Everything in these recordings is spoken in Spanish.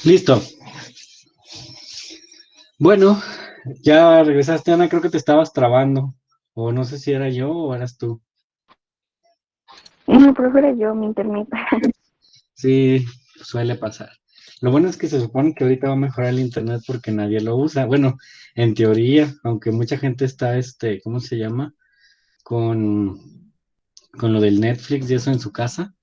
Listo. Bueno, ya regresaste, Ana, creo que te estabas trabando. O no sé si era yo o eras tú. No, prefiero yo, mi internet. Sí, suele pasar. Lo bueno es que se supone que ahorita va a mejorar el internet porque nadie lo usa. Bueno, en teoría, aunque mucha gente está, ¿cómo se llama? Con, con lo del Netflix y eso en su casa.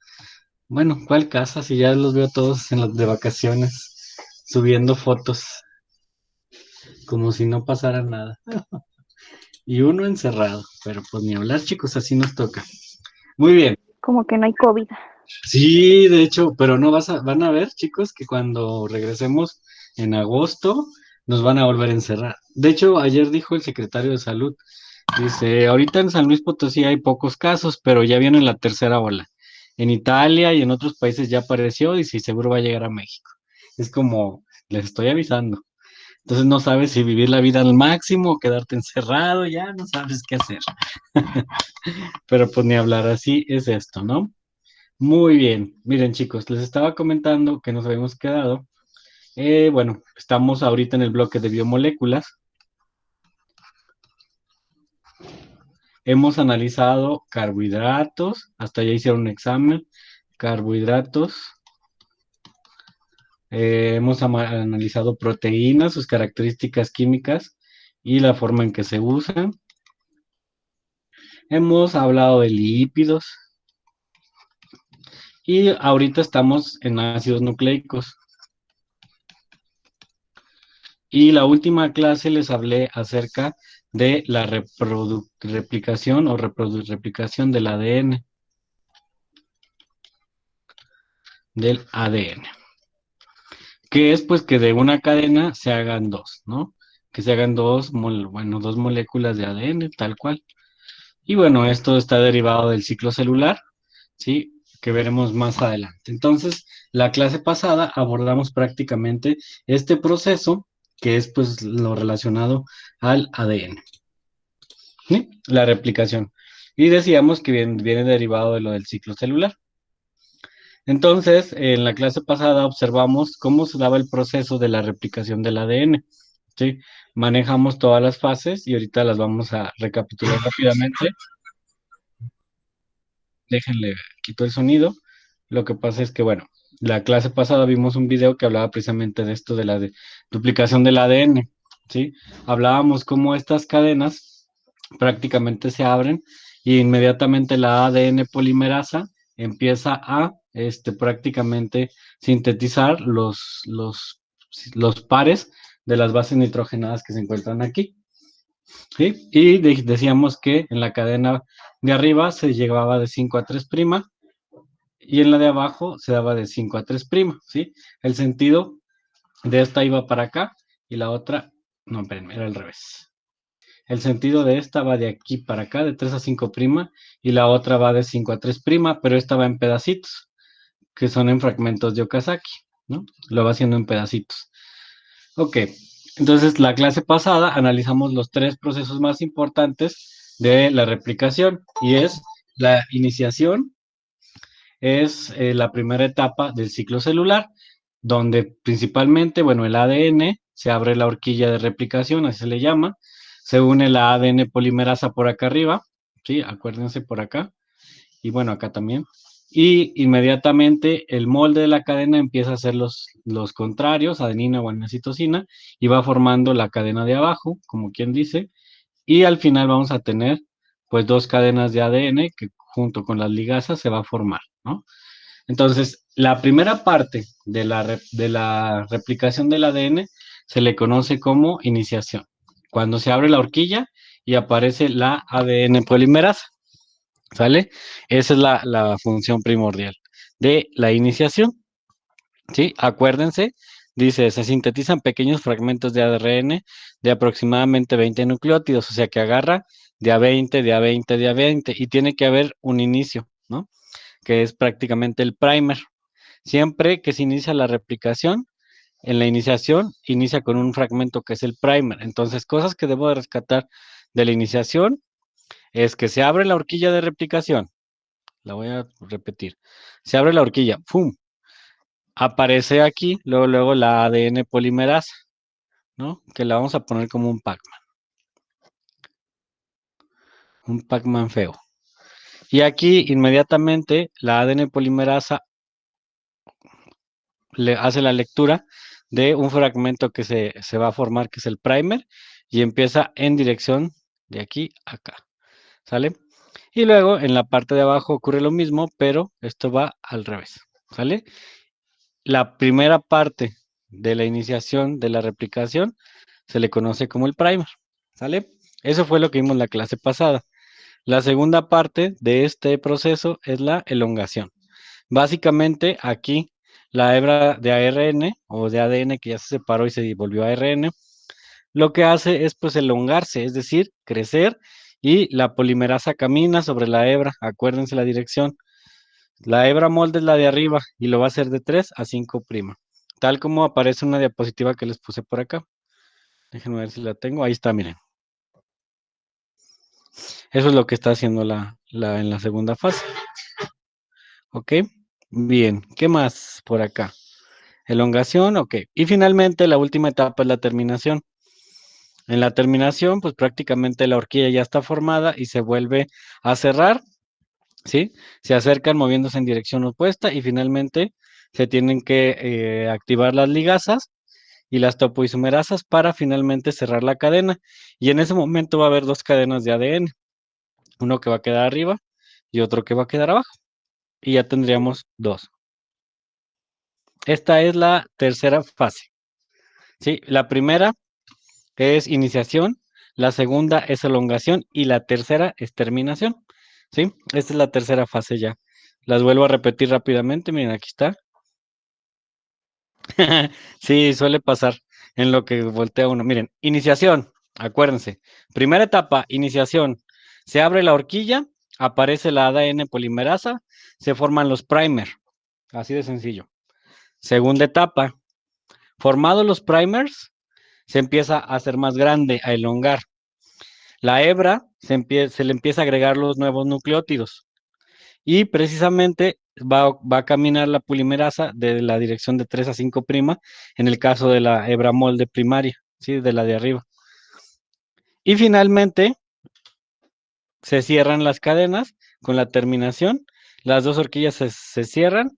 Bueno, ¿cuál casa? Si ya los veo todos en las de vacaciones, subiendo fotos, como si no pasara nada. Y uno encerrado, pero pues ni hablar, chicos, así nos toca. Muy bien. Como que no hay COVID. Sí, de hecho, pero no van a ver, chicos, que cuando regresemos en agosto nos van a volver a encerrar. De hecho, ayer dijo el secretario de Salud, dice, ahorita en San Luis Potosí hay pocos casos, pero ya viene la tercera ola. En Italia y en otros países ya apareció, y seguro va a llegar a México. Es como, les estoy avisando. Entonces no sabes si vivir la vida al máximo o quedarte encerrado, ya no sabes qué hacer. Pero pues ni hablar, así es esto, ¿no? Muy bien, miren chicos, les estaba comentando que nos habíamos quedado. Bueno, estamos ahorita en el bloque de biomoléculas. Hemos analizado carbohidratos, hasta ya hicieron un examen, carbohidratos. Hemos analizado proteínas, sus características químicas y la forma en que se usan. Hemos hablado de lípidos y ahorita estamos en ácidos nucleicos. Y la última clase les hablé acerca de la replicación o replicación del ADN, que es pues que de una cadena se hagan dos, ¿no? Que se hagan dos moléculas de ADN, tal cual. Y bueno, esto está derivado del ciclo celular, ¿sí? Que veremos más adelante. Entonces, la clase pasada abordamos prácticamente este proceso, que es pues lo relacionado al ADN. ¿Sí? La replicación. Y decíamos que viene derivado de lo del ciclo celular. Entonces, en la clase pasada observamos cómo se daba el proceso de la replicación del ADN. ¿Sí? Manejamos todas las fases y ahorita las vamos a recapitular rápidamente. Déjenle, quito el sonido. Lo que pasa es que, bueno, la clase pasada vimos un video que hablaba precisamente de esto de la duplicación del ADN. ¿Sí? Hablábamos cómo estas cadenas prácticamente se abren y inmediatamente la ADN polimerasa empieza a prácticamente sintetizar los pares de las bases nitrogenadas que se encuentran aquí. ¿Sí? Y decíamos que en la cadena de arriba se llevaba de 5 a 3' y en la de abajo se daba de 5 a 3', ¿sí? El sentido de esta iba para acá y la otra, no, espérenme, era al revés. El sentido de esta va de aquí para acá, de 3 a 5', y la otra va de 5 a 3', pero esta va en pedacitos, que son en fragmentos de Okazaki, ¿no? Lo va haciendo en pedacitos. Ok, entonces la clase pasada analizamos los tres procesos más importantes de la replicación, y es la iniciación, es la primera etapa del ciclo celular, donde principalmente, bueno, el ADN se abre la horquilla de replicación, así se le llama, se une la ADN polimerasa por acá arriba, ¿sí? Acuérdense por acá, y bueno, acá también. Y inmediatamente el molde de la cadena empieza a hacer los contrarios, adenina, guanina, citosina, y va formando la cadena de abajo, como quien dice, y al final vamos a tener pues dos cadenas de ADN que junto con las ligasas se va a formar, ¿no? Entonces, la primera parte de la replicación del ADN se le conoce como iniciación. Cuando se abre la horquilla y aparece la ADN polimerasa, ¿sale? Esa es la función primordial de la iniciación, ¿sí? Acuérdense, dice, se sintetizan pequeños fragmentos de ARN de aproximadamente 20 nucleótidos, o sea que agarra de a 20, de a 20, de a 20, y tiene que haber un inicio, ¿no? Que es prácticamente el primer. Siempre que se inicia la replicación, en la iniciación inicia con un fragmento que es el primer. Entonces, cosas que debo de rescatar de la iniciación es que se abre la horquilla de replicación, La voy a repetir. Se abre la horquilla, ¡pum! Aparece aquí, luego la ADN polimerasa, ¿no? Que la vamos a poner como un Pac-Man feo. Y aquí inmediatamente la ADN polimerasa le hace la lectura de un fragmento que se va a formar, que es el primer, y empieza en dirección de aquí a acá, ¿sale? Y luego en la parte de abajo ocurre lo mismo, pero esto va al revés, ¿sale? La primera parte de la iniciación de la replicación se le conoce como el primer, ¿sale? Eso fue lo que vimos en la clase pasada. La segunda parte de este proceso es la elongación. Básicamente aquí la hebra de ARN o de ADN que ya se separó y se volvió a ARN, lo que hace es pues elongarse, es decir, crecer y la polimerasa camina sobre la hebra, acuérdense la dirección. La hebra molde es la de arriba y lo va a hacer de 3 a 5', tal como aparece en una diapositiva que les puse por acá. Déjenme ver si la tengo, ahí está, miren. Eso es lo que está haciendo en la segunda fase. ¿Ok? Bien, ¿qué más por acá? Elongación, ok. Y finalmente la última etapa es la terminación. En la terminación, pues prácticamente la horquilla ya está formada y se vuelve a cerrar, ¿sí? Se acercan moviéndose en dirección opuesta y finalmente se tienen que activar las ligasas y las topoisomerasas para finalmente cerrar la cadena. Y en ese momento va a haber dos cadenas de ADN, uno que va a quedar arriba y otro que va a quedar abajo. Y ya tendríamos dos. Esta es la tercera fase, ¿sí? La primera es iniciación, la segunda es elongación y la tercera es terminación, ¿sí? Esta es la tercera fase ya. Las vuelvo a repetir rápidamente, miren, aquí está. Sí, suele pasar en lo que voltea uno. Miren, iniciación, acuérdense. Primera etapa, iniciación. Se abre la horquilla, aparece la ADN polimerasa, se forman los primer, así de sencillo. Segunda etapa, formados los primers, se empieza a hacer más grande, a elongar. La hebra se le empieza a agregar los nuevos nucleótidos y precisamente va a caminar la polimerasa de la dirección de 3 a 5' en el caso de la hebra molde primaria, ¿sí? De la de arriba. Y finalmente se cierran las cadenas con la terminación, las dos horquillas se cierran,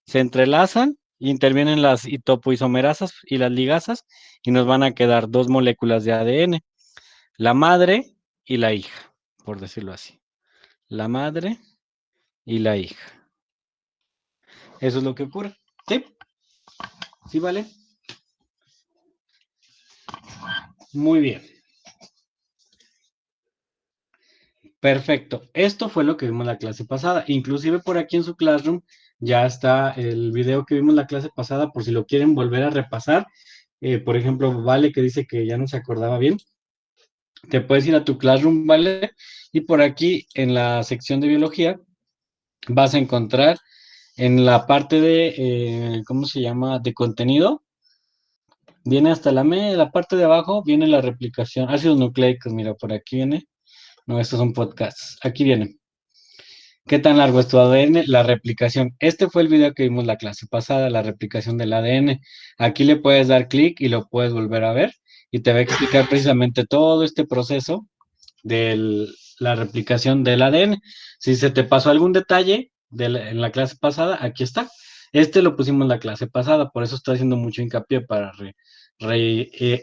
se entrelazan, intervienen las topoisomerasas y las ligasas y nos van a quedar dos moléculas de ADN, la madre y la hija, por decirlo así. La madre y la hija. Eso es lo que ocurre. ¿Sí? ¿Sí vale? Muy bien. Perfecto. Esto fue lo que vimos la clase pasada. Inclusive por aquí en su Classroom ya está el video que vimos la clase pasada por si lo quieren volver a repasar. Por ejemplo, Vale que dice que ya no se acordaba bien. Te puedes ir a tu Classroom, Vale, y por aquí en la sección de biología vas a encontrar en la parte de, ¿cómo se llama? De contenido. Viene hasta la parte de abajo, viene la replicación, ácidos nucleicos, mira, por aquí viene. No, estos son podcasts. Aquí viene. ¿Qué tan largo es tu ADN? La replicación. Este fue el video que vimos la clase pasada, la replicación del ADN. Aquí le puedes dar clic y lo puedes volver a ver y te va a explicar precisamente todo este proceso de la replicación del ADN. Si se te pasó algún detalle en la clase pasada, aquí está. Este lo pusimos en la clase pasada, por eso estoy haciendo mucho hincapié para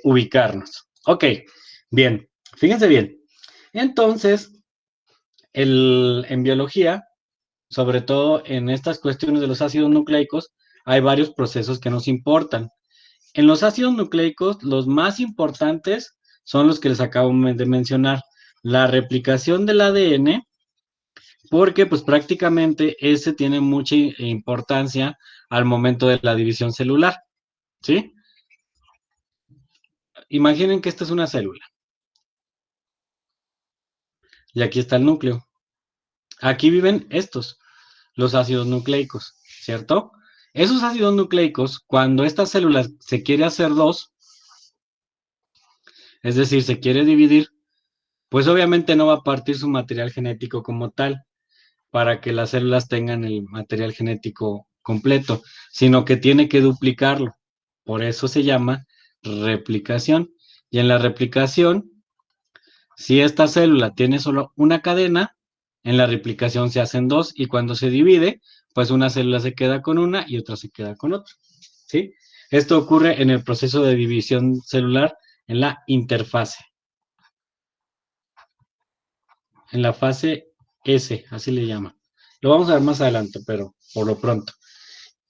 ubicarnos. Ok, bien, fíjense bien. Entonces, en biología, sobre todo en estas cuestiones de los ácidos nucleicos, hay varios procesos que nos importan. En los ácidos nucleicos, los más importantes son los que les acabo de mencionar. La replicación del ADN, porque pues prácticamente ese tiene mucha importancia al momento de la división celular, ¿sí? Imaginen que esta es una célula y aquí está el núcleo. Aquí viven estos, los ácidos nucleicos, ¿cierto? Esos ácidos nucleicos, cuando esta célula se quiere hacer dos, es decir, se quiere dividir, pues obviamente no va a partir su material genético como tal. para que las células tengan el material genético completo, sino que tiene que duplicarlo. Por eso se llama replicación. Y en la replicación, si esta célula tiene solo una cadena, en la replicación se hacen dos y cuando se divide, pues una célula se queda con una y otra se queda con otra. ¿Sí? Esto ocurre en el proceso de división celular en la interfase. En la fase S, así le llaman. Lo vamos a ver más adelante, pero por lo pronto.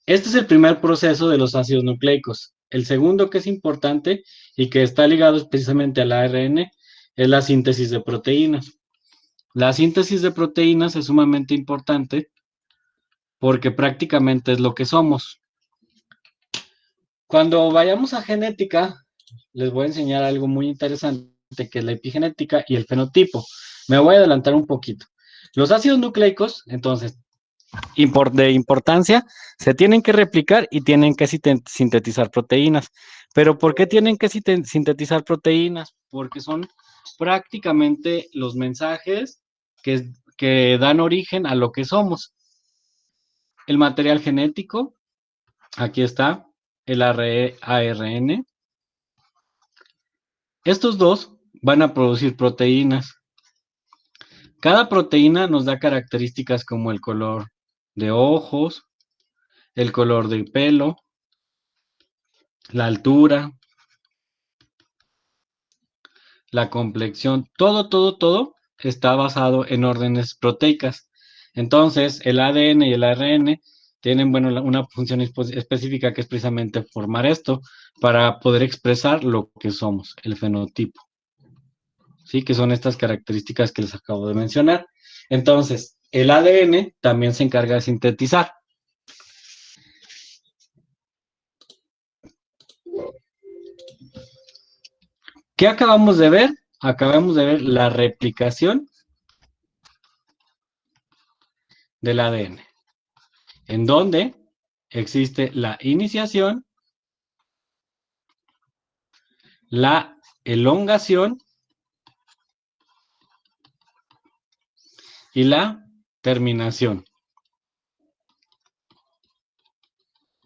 Este es el primer proceso de los ácidos nucleicos. El segundo que es importante y que está ligado precisamente al ARN es la síntesis de proteínas. La síntesis de proteínas es sumamente importante porque prácticamente es lo que somos. Cuando vayamos a genética, les voy a enseñar algo muy interesante que es la epigenética y el fenotipo. Me voy a adelantar un poquito. Los ácidos nucleicos, entonces, de importancia, se tienen que replicar y tienen que sintetizar proteínas. ¿Pero por qué tienen que sintetizar proteínas? Porque son prácticamente los mensajes que dan origen a lo que somos. El material genético, aquí está, el ARN. Estos dos van a producir proteínas. Cada proteína nos da características como el color de ojos, el color del pelo, la altura, la complexión, todo está basado en órdenes proteicas. Entonces, el ADN y el ARN tienen, bueno, una función específica que es precisamente formar esto para poder expresar lo que somos, el fenotipo. ¿Sí? Que son estas características que les acabo de mencionar. Entonces, el ADN también se encarga de sintetizar. ¿Qué acabamos de ver? Acabamos de ver la replicación del ADN, en donde existe la iniciación, la elongación y la terminación.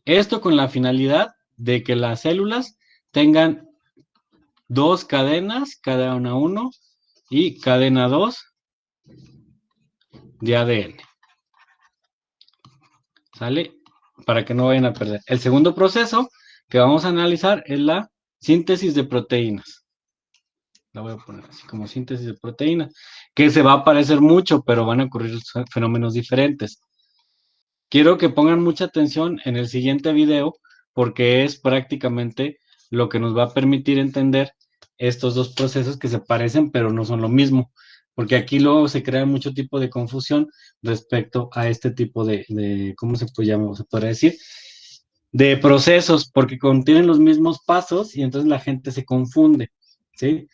Esto con la finalidad de que las células tengan dos cadenas, cadena 1 y cadena 2 de ADN. ¿Sale? Para que no vayan a perder. El segundo proceso que vamos a analizar es la síntesis de proteínas. La voy a poner así como síntesis de proteínas, que se va a parecer mucho, pero van a ocurrir fenómenos diferentes. Quiero que pongan mucha atención en el siguiente video, porque es prácticamente lo que nos va a permitir entender estos dos procesos que se parecen, pero no son lo mismo, porque aquí luego se crea mucho tipo de confusión respecto a este tipo de ¿cómo se puede llamar? Se podría decir, de procesos, porque contienen los mismos pasos y entonces la gente se confunde, ¿sí?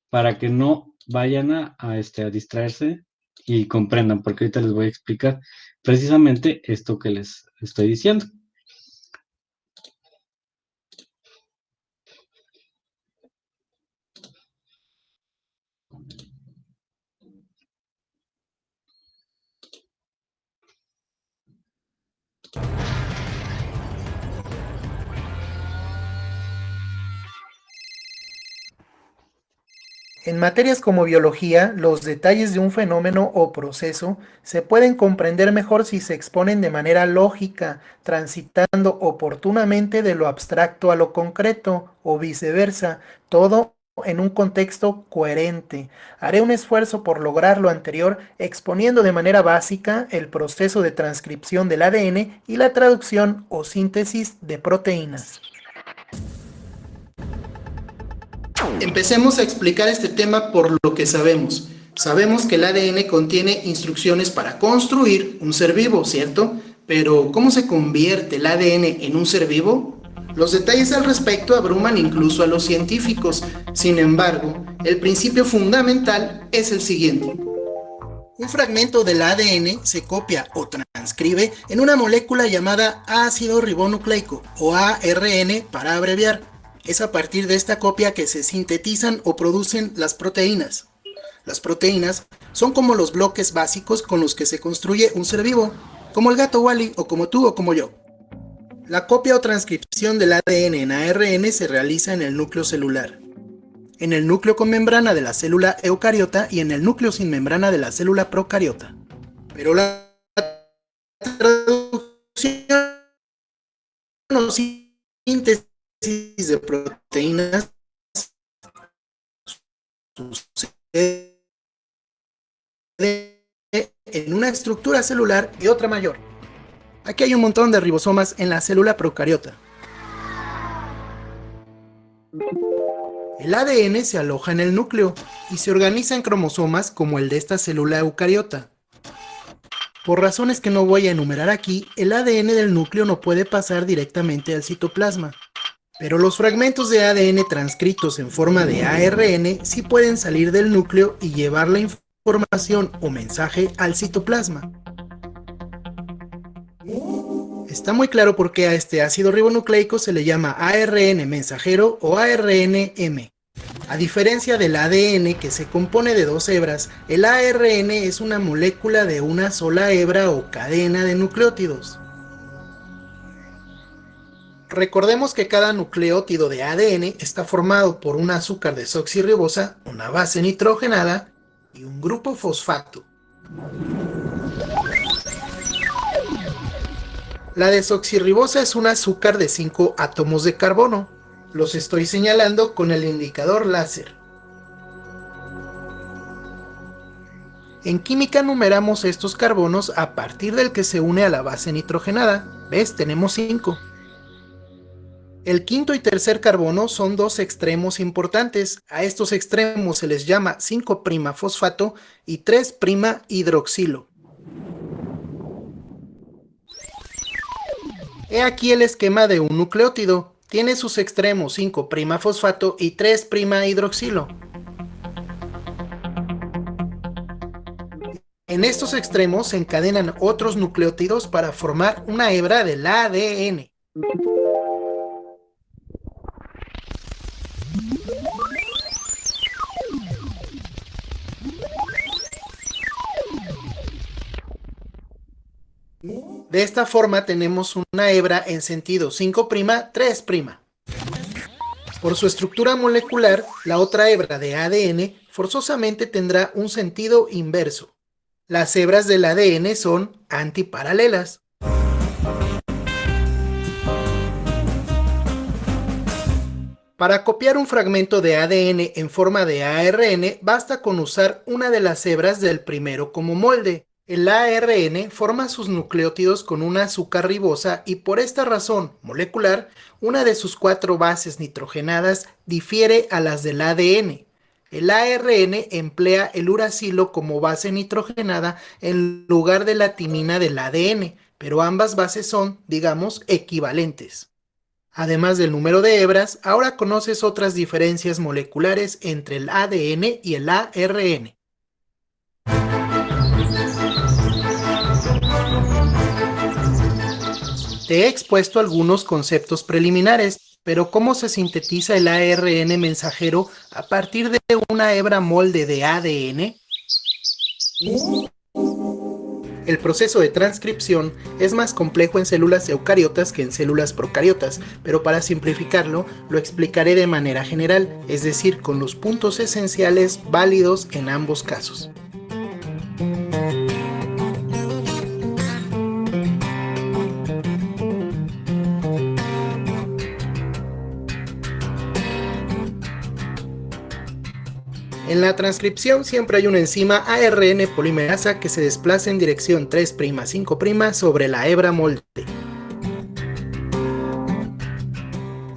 Para que no vayan a distraerse y comprendan, porque ahorita les voy a explicar precisamente esto que les estoy diciendo. En materias como biología, los detalles de un fenómeno o proceso se pueden comprender mejor si se exponen de manera lógica, transitando oportunamente de lo abstracto a lo concreto, o viceversa, todo en un contexto coherente. Haré un esfuerzo por lograr lo anterior exponiendo de manera básica el proceso de transcripción del ADN y la traducción o síntesis de proteínas. Empecemos a explicar este tema por lo que sabemos. Sabemos que el ADN contiene instrucciones para construir un ser vivo, ¿cierto? Pero, ¿cómo se convierte el ADN en un ser vivo? Los detalles al respecto abruman incluso a los científicos. Sin embargo, el principio fundamental es el siguiente. Un fragmento del ADN se copia o transcribe en una molécula llamada ácido ribonucleico, o ARN para abreviar. Es a partir de esta copia que se sintetizan o producen las proteínas. Las proteínas son como los bloques básicos con los que se construye un ser vivo, como el gato Wally o como tú o como yo. La copia o transcripción del ADN en ARN se realiza en el núcleo celular, en el núcleo con membrana de la célula eucariota y en el núcleo sin membrana de la célula procariota. Pero la traducción o síntesis de proteínas sucede en una estructura celular y otra mayor. Aquí hay un montón de ribosomas en la célula procariota. El ADN se aloja en el núcleo y se organiza en cromosomas como el de esta célula eucariota. Por razones que no voy a enumerar aquí, el ADN del núcleo no puede pasar directamente al citoplasma. Pero los fragmentos de ADN transcritos en forma de ARN sí pueden salir del núcleo y llevar la información o mensaje al citoplasma. Está muy claro por qué a este ácido ribonucleico se le llama ARN mensajero o ARNM. A diferencia del ADN, que se compone de dos hebras, el ARN es una molécula de una sola hebra o cadena de nucleótidos. Recordemos que cada nucleótido de ADN está formado por un azúcar desoxirribosa, una base nitrogenada y un grupo fosfato. La desoxirribosa es un azúcar de 5 átomos de carbono. Los estoy señalando con el indicador láser. En química numeramos estos carbonos a partir del que se une a la base nitrogenada. ¿Ves? Tenemos 5. El quinto y tercer carbono son dos extremos importantes. A estos extremos se les llama 5' fosfato y 3' hidroxilo. He aquí el esquema de un nucleótido. Tiene sus extremos 5' fosfato y 3' hidroxilo. En estos extremos se encadenan otros nucleótidos para formar una hebra del ADN. De esta forma tenemos una hebra en sentido 5', 3'. Por su estructura molecular, la otra hebra de ADN forzosamente tendrá un sentido inverso. Las hebras del ADN son antiparalelas. Para copiar un fragmento de ADN en forma de ARN, basta con usar una de las hebras del primero como molde. El ARN forma sus nucleótidos con una azúcar ribosa y por esta razón molecular, una de sus 4 bases nitrogenadas difiere a las del ADN. El ARN emplea el uracilo como base nitrogenada en lugar de la timina del ADN, pero ambas bases son, digamos, equivalentes. Además del número de hebras, ahora conoces otras diferencias moleculares entre el ADN y el ARN. Te he expuesto algunos conceptos preliminares, pero ¿cómo se sintetiza el ARN mensajero a partir de una hebra molde de ADN? El proceso de transcripción es más complejo en células eucariotas que en células procariotas, pero para simplificarlo lo explicaré de manera general, es decir, con los puntos esenciales válidos en ambos casos. En la transcripción siempre hay una enzima ARN polimerasa que se desplaza en dirección 3', 5' sobre la hebra molde.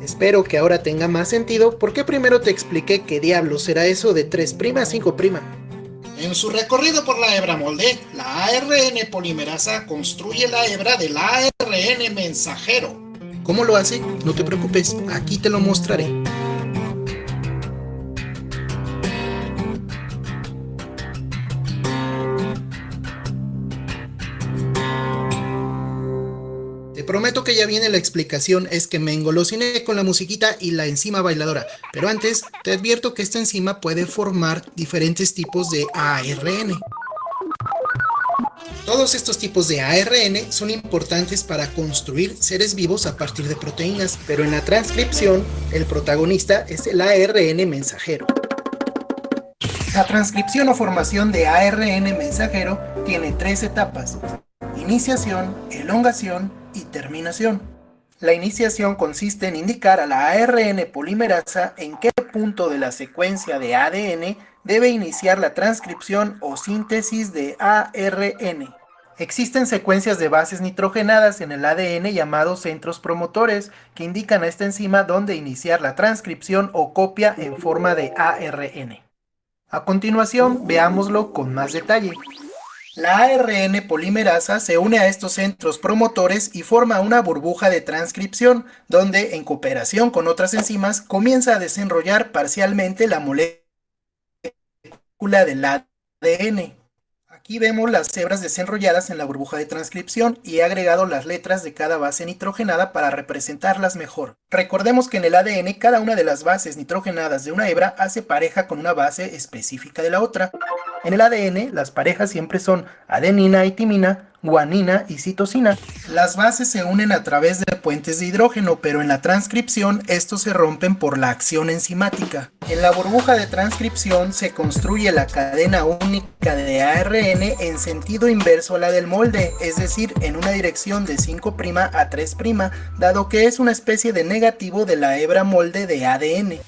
Espero que ahora tenga más sentido porque primero te expliqué qué diablos será eso de 3', 5'. En su recorrido por la hebra molde, la ARN polimerasa construye la hebra del ARN mensajero. ¿Cómo lo hace? No te preocupes, aquí te lo mostraré. Te prometo que ya viene la explicación, es que me engolosiné con la musiquita y la enzima bailadora, pero antes te advierto que esta enzima puede formar diferentes tipos de ARN. Todos estos tipos de ARN son importantes para construir seres vivos a partir de proteínas, pero en la transcripción el protagonista es el ARN mensajero. La transcripción o formación de ARN mensajero tiene 3 etapas: iniciación, elongación y terminación. La iniciación consiste en indicar a la ARN polimerasa en qué punto de la secuencia de ADN debe iniciar la transcripción o síntesis de ARN. Existen secuencias de bases nitrogenadas en el ADN llamados centros promotores que indican a esta enzima dónde iniciar la transcripción o copia en forma de ARN. A continuación, veámoslo con más detalle. La ARN polimerasa se une a estos centros promotores y forma una burbuja de transcripción, donde, en cooperación con otras enzimas, comienza a desenrollar parcialmente la molécula del ADN. Aquí vemos las hebras desenrolladas en la burbuja de transcripción y he agregado las letras de cada base nitrogenada para representarlas mejor. Recordemos que en el ADN cada una de las bases nitrogenadas de una hebra hace pareja con una base específica de la otra. En el ADN las parejas siempre son adenina y timina, guanina y citosina. Las bases se unen a través de puentes de hidrógeno, pero en la transcripción estos se rompen por la acción enzimática. En la burbuja de transcripción se construye la cadena única de ARN en sentido inverso a la del molde, es decir, en una dirección de 5' a 3', dado que es una especie de negativo de la hebra molde de ADN.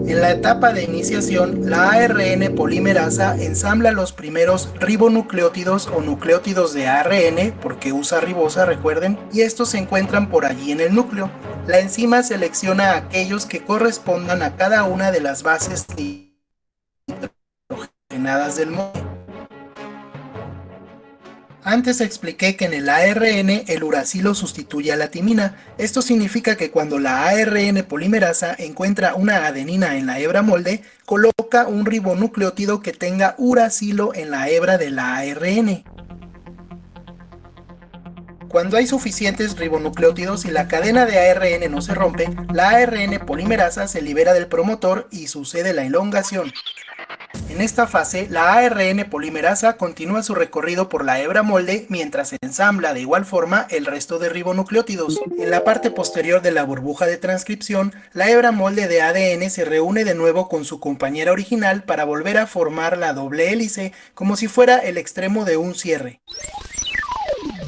En la etapa de iniciación, la ARN polimerasa ensambla los primeros ribonucleótidos o nucleótidos de ARN, porque usa ribosa, recuerden, y estos se encuentran por allí en el núcleo. La enzima selecciona aquellos que correspondan a cada una de las bases nitrogenadas del molde. Antes expliqué que en el ARN el uracilo sustituye a la timina. Esto significa que cuando la ARN polimerasa encuentra una adenina en la hebra molde, coloca un ribonucleótido que tenga uracilo en la hebra de la ARN. Cuando hay suficientes ribonucleótidos y la cadena de ARN no se rompe, la ARN polimerasa se libera del promotor y sucede la elongación. En esta fase, la ARN polimerasa continúa su recorrido por la hebra molde mientras se ensambla de igual forma el resto de ribonucleótidos. En la parte posterior de la burbuja de transcripción, la hebra molde de ADN se reúne de nuevo con su compañera original para volver a formar la doble hélice, como si fuera el extremo de un cierre.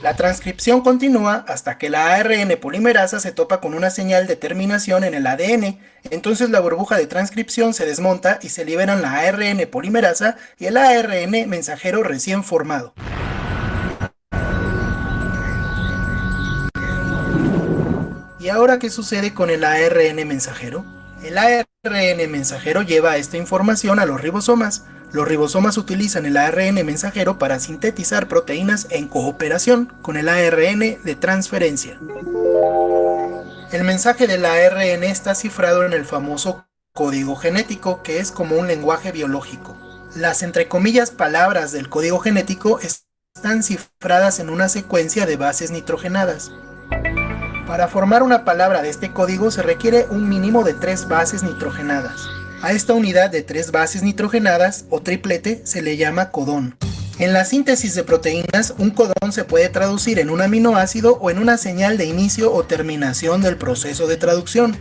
La transcripción continúa hasta que la ARN polimerasa se topa con una señal de terminación en el ADN, entonces la burbuja de transcripción se desmonta y se liberan la ARN polimerasa y el ARN mensajero recién formado. ¿Y ahora qué sucede con el ARN mensajero? El ARN mensajero lleva esta información a los ribosomas. Los ribosomas utilizan el ARN mensajero para sintetizar proteínas en cooperación con el ARN de transferencia. El mensaje del ARN está cifrado en el famoso código genético, que es como un lenguaje biológico. Las entre comillas palabras del código genético están cifradas en una secuencia de bases nitrogenadas. Para formar una palabra de este código se requiere un mínimo de 3 bases nitrogenadas. A esta unidad de 3 bases nitrogenadas, o triplete, se le llama codón. En la síntesis de proteínas, un codón se puede traducir en un aminoácido o en una señal de inicio o terminación del proceso de traducción.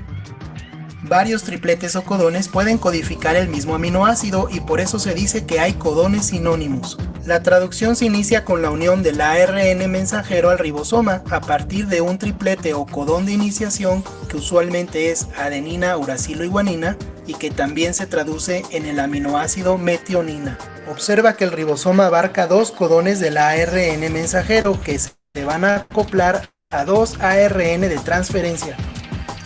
Varios tripletes o codones pueden codificar el mismo aminoácido y por eso se dice que hay codones sinónimos. La traducción se inicia con la unión del ARN mensajero al ribosoma a partir de un triplete o codón de iniciación que usualmente es adenina, uracilo y guanina y que también se traduce en el aminoácido metionina. Observa que el ribosoma abarca 2 codones del ARN mensajero que se van a acoplar a 2 ARN de transferencia.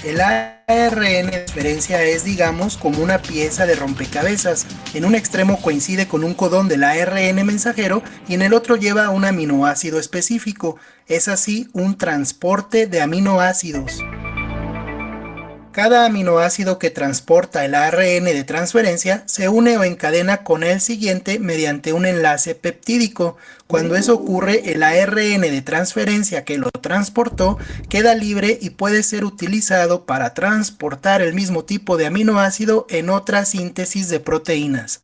El ARN de transferencia es, digamos, como una pieza de rompecabezas. En un extremo coincide con un codón del ARN mensajero y en el otro lleva un aminoácido específico. Es así un transporte de aminoácidos. Cada aminoácido que transporta el ARN de transferencia se une o encadena con el siguiente mediante un enlace peptídico. Cuando eso ocurre, el ARN de transferencia que lo transportó queda libre y puede ser utilizado para transportar el mismo tipo de aminoácido en otra síntesis de proteínas.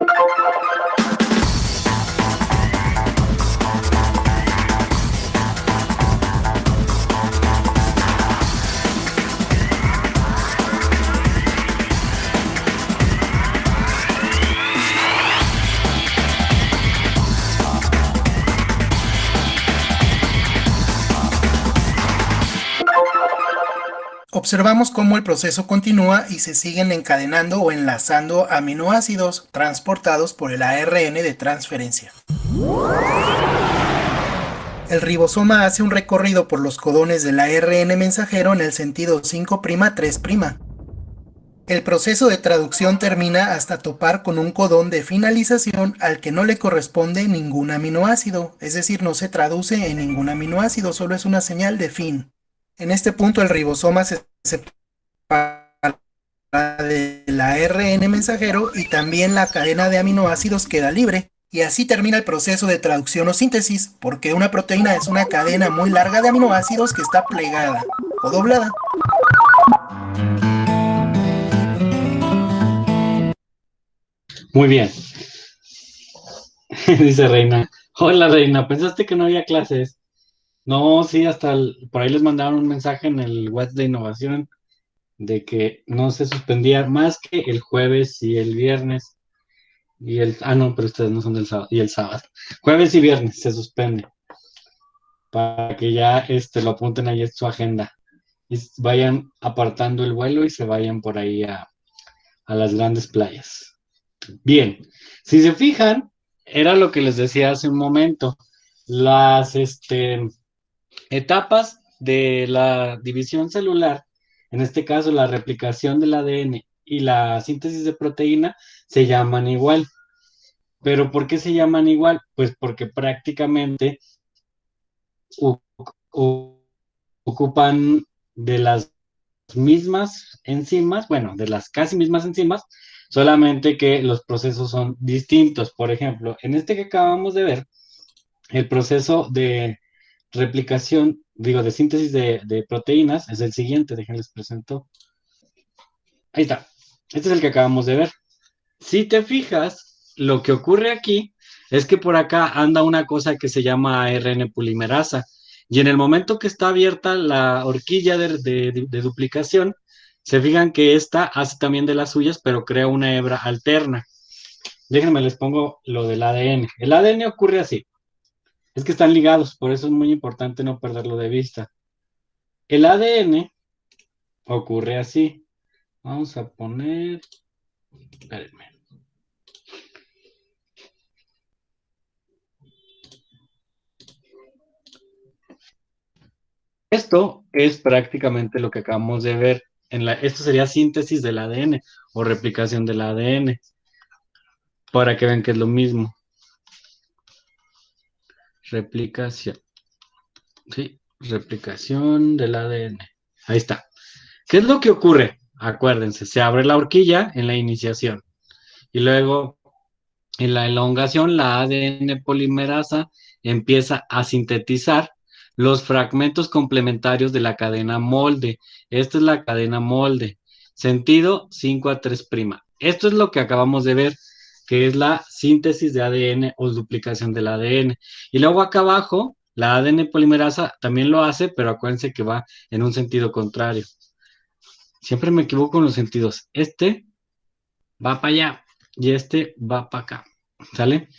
Observamos cómo el proceso continúa y se siguen encadenando o enlazando aminoácidos transportados por el ARN de transferencia. El ribosoma hace un recorrido por los codones del ARN mensajero en el sentido 5'-3'. El proceso de traducción termina hasta topar con un codón de finalización al que no le corresponde ningún aminoácido, es decir, no se traduce en ningún aminoácido, solo es una señal de fin. En este punto el ribosoma se separa del ARN mensajero y también la cadena de aminoácidos queda libre. Y así termina el proceso de traducción o síntesis, porque una proteína es una cadena muy larga de aminoácidos que está plegada o doblada. Muy bien. Dice Reina. Hola Reina, ¿pensaste que no había clases? No, sí, por ahí les mandaron un mensaje en el WhatsApp de innovación de que no se suspendía más que el jueves y el viernes. No, pero ustedes no son del sábado, y el sábado. Jueves y viernes se suspende. Para que ya lo apunten ahí en su agenda. Y vayan apartando el vuelo y se vayan por ahí a las grandes playas. Bien, si se fijan, era lo que les decía hace un momento. Las etapas de la división celular, en este caso la replicación del ADN y la síntesis de proteína, se llaman igual. ¿Pero por qué se llaman igual? Pues porque prácticamente ocupan de las mismas enzimas, bueno, de las casi mismas enzimas, solamente que los procesos son distintos. Por ejemplo, en este que acabamos de ver, el proceso de replicación, de síntesis de proteínas es el siguiente, déjenles presento. Ahí está. Este es el que acabamos de ver. Si te fijas, lo que ocurre aquí es que por acá anda una cosa que se llama ARN polimerasa. Y en el momento que está abierta la horquilla de duplicación, se fijan que esta hace también de las suyas, pero crea una hebra alterna. Déjenme, les pongo lo del ADN. El ADN ocurre así. Es que están ligados, por eso es muy importante no perderlo de vista. El ADN ocurre así. Vamos a poner... Espérenme. Esto es prácticamente lo que acabamos de ver. Esto sería síntesis del ADN o replicación del ADN. Para que vean que es lo mismo. Replicación. Sí, replicación del ADN. Ahí está. ¿Qué es lo que ocurre? Acuérdense, se abre la horquilla en la iniciación. Y luego, en la elongación, la ADN polimerasa empieza a sintetizar los fragmentos complementarios de la cadena molde. Esta es la cadena molde. Sentido 5'3'. Esto es lo que acabamos de ver, que es la síntesis de ADN o duplicación del ADN. Y luego acá abajo, la ADN polimerasa también lo hace, pero acuérdense que va en un sentido contrario. Siempre me equivoco con los sentidos. Este va para allá y este va para acá. ¿Sale?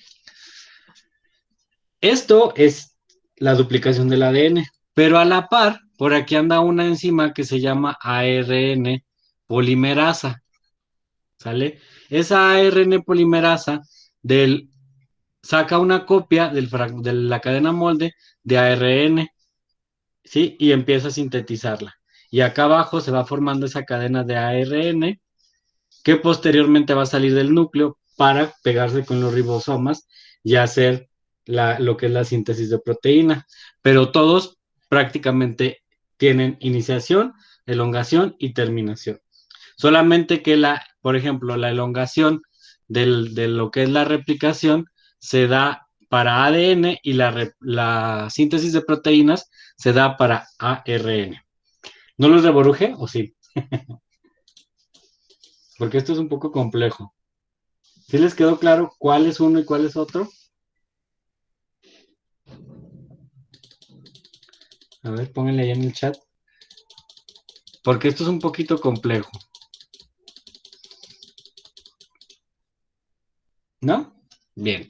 Esto es la duplicación del ADN, pero a la par, por aquí anda una enzima que se llama ARN polimerasa. ¿Sale? Esa ARN polimerasa saca una copia de la cadena molde de ARN, ¿sí? Y empieza a sintetizarla. Y acá abajo se va formando esa cadena de ARN que posteriormente va a salir del núcleo para pegarse con los ribosomas y hacer lo que es la síntesis de proteína. Pero todos prácticamente tienen iniciación, elongación y terminación. Solamente que por ejemplo, la elongación de lo que es la replicación se da para ADN y la síntesis de proteínas se da para ARN. ¿No los reboruje o sí? Porque esto es un poco complejo. ¿Sí les quedó claro cuál es uno y cuál es otro? A ver, pónganle ahí en el chat. Porque esto es un poquito complejo. ¿No? Bien.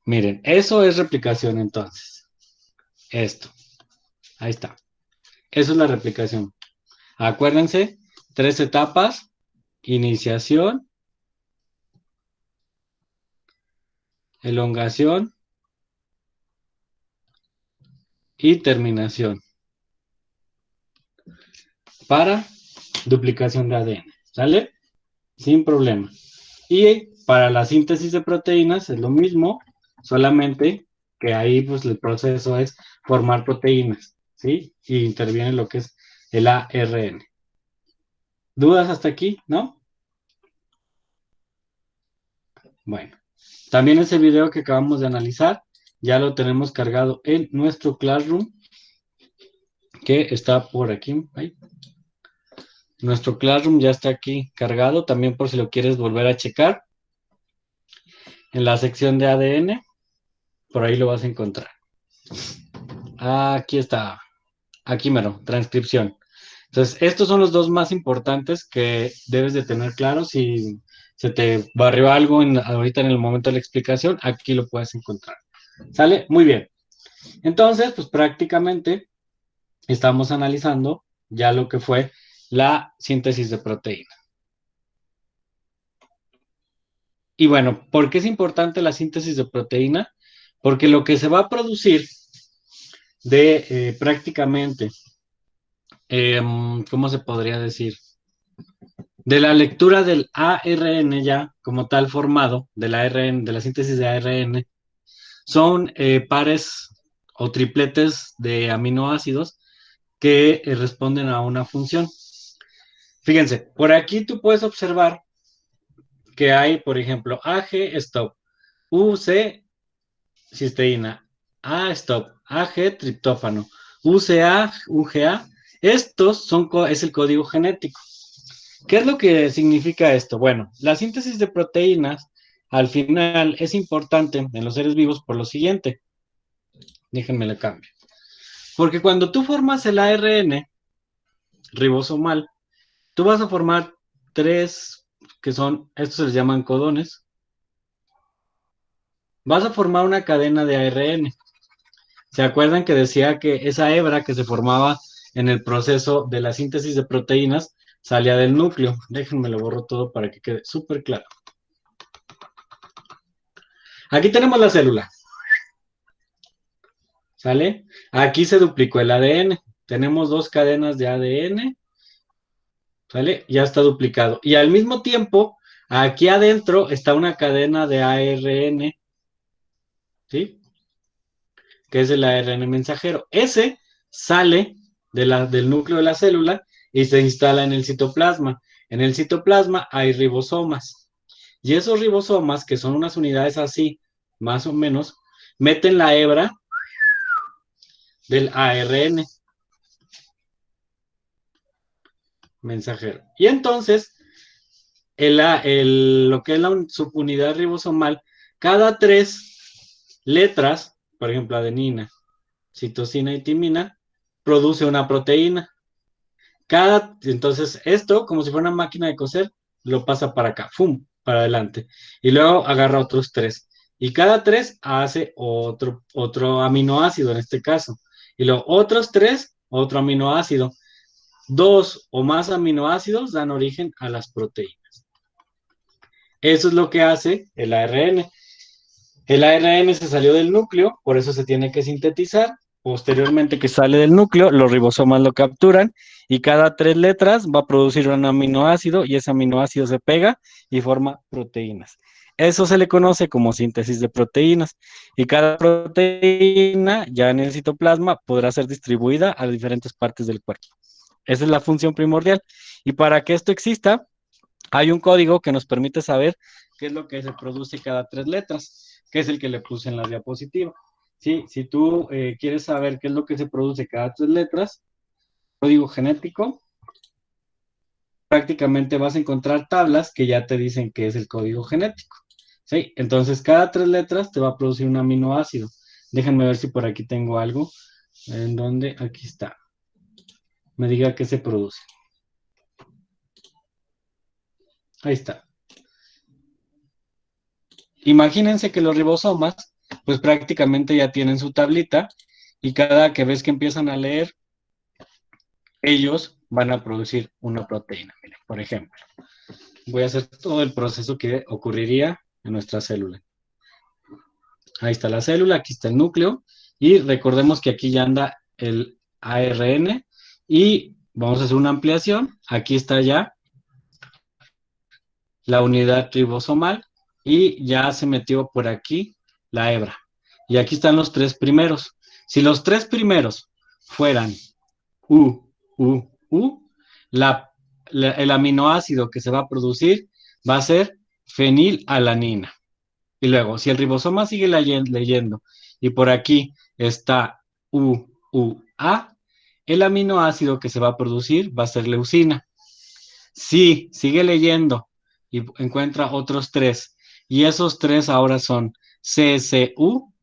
Miren, eso es replicación entonces. Esto. Ahí está. Eso es la replicación. Acuérdense, 3 etapas. Iniciación, elongación y terminación. Para duplicación de ADN. ¿Sale? Sin problema. Y para la síntesis de proteínas es lo mismo, solamente que ahí pues el proceso es formar proteínas, ¿sí? Y interviene lo que es el ARN. ¿Dudas hasta aquí? ¿No? Bueno, también ese video que acabamos de analizar ya lo tenemos cargado en nuestro Classroom, que está por aquí. Ahí. Nuestro Classroom ya está aquí cargado, también por si lo quieres volver a checar. En la sección de ADN, por ahí lo vas a encontrar. Aquí está. Aquí mero, transcripción. Entonces, estos son los dos más importantes que debes de tener claro. Si se te barrió algo ahorita en el momento de la explicación, aquí lo puedes encontrar. ¿Sale? Muy bien. Entonces, pues prácticamente estamos analizando ya lo que fue la síntesis de proteína. Y bueno, ¿por qué es importante la síntesis de proteína? Porque lo que se va a producir de prácticamente, ¿cómo se podría decir? De la lectura del ARN ya como tal formado, del ARN, de la síntesis de ARN, son pares o tripletes de aminoácidos que responden a una función. Fíjense, por aquí tú puedes observar que hay, por ejemplo, AG stop, UC cisteína, A stop, AG triptófano, UCA, UGA. Estos es el código genético. ¿Qué es lo que significa esto? Bueno, la síntesis de proteínas al final es importante en los seres vivos por lo siguiente. Déjenme le cambio. Porque cuando tú formas el ARN ribosomal, tú vas a formar 3, que son, estos se les llaman codones. Vas a formar una cadena de ARN. ¿Se acuerdan que decía que esa hebra que se formaba en el proceso de la síntesis de proteínas salía del núcleo? Déjenme lo borro todo para que quede súper claro. Aquí tenemos la célula. ¿Sale? Aquí se duplicó el ADN. Tenemos 2 cadenas de ADN. ¿Sale? Ya está duplicado. Y al mismo tiempo, aquí adentro está una cadena de ARN. ¿Sí? Que es el ARN mensajero. Ese sale del núcleo de la célula y se instala en el citoplasma. En el citoplasma hay ribosomas. Y esos ribosomas, que son unas unidades así, más o menos, meten la hebra del ARN mensajero. Y entonces, lo que es la subunidad ribosomal, cada 3 letras, por ejemplo, adenina, citosina y timina, produce una proteína. Entonces, esto, como si fuera una máquina de coser, lo pasa para acá, ¡fum!, para adelante. Y luego agarra otros 3. Y cada 3 hace otro aminoácido en este caso. Y luego otros 3, otro aminoácido. 2 o más aminoácidos dan origen a las proteínas. Eso es lo que hace el ARN. El ARN se salió del núcleo, por eso se tiene que sintetizar. Posteriormente que sale del núcleo, los ribosomas lo capturan y cada 3 letras va a producir un aminoácido y ese aminoácido se pega y forma proteínas. Eso se le conoce como síntesis de proteínas y cada proteína ya en el citoplasma podrá ser distribuida a diferentes partes del cuerpo. Esa es la función primordial. Y para que esto exista, hay un código que nos permite saber qué es lo que se produce cada 3 letras, que es el que le puse en la diapositiva. ¿Sí? Si tú quieres saber qué es lo que se produce cada 3 letras, código genético, prácticamente vas a encontrar tablas que ya te dicen qué es el código genético. ¿Sí? Entonces, cada 3 letras te va a producir un aminoácido. Déjenme ver si por aquí tengo algo. ¿En dónde? Aquí está. Me diga qué se produce. Ahí está. Imagínense que los ribosomas, pues prácticamente ya tienen su tablita y cada que ves que empiezan a leer, ellos van a producir una proteína. Miren, por ejemplo, voy a hacer todo el proceso que ocurriría en nuestra célula. Ahí está la célula, aquí está el núcleo y recordemos que aquí ya anda el ARN y vamos a hacer una ampliación. Aquí está ya la unidad ribosomal y ya se metió por aquí la hebra. Y aquí están los 3 primeros. Si los 3 primeros fueran U, U, el aminoácido que se va a producir va a ser fenilalanina. Y luego, si el ribosoma sigue leyendo y por aquí está A, el aminoácido que se va a producir va a ser leucina. Si sigue leyendo y encuentra otros 3, y esos 3 ahora son CSU,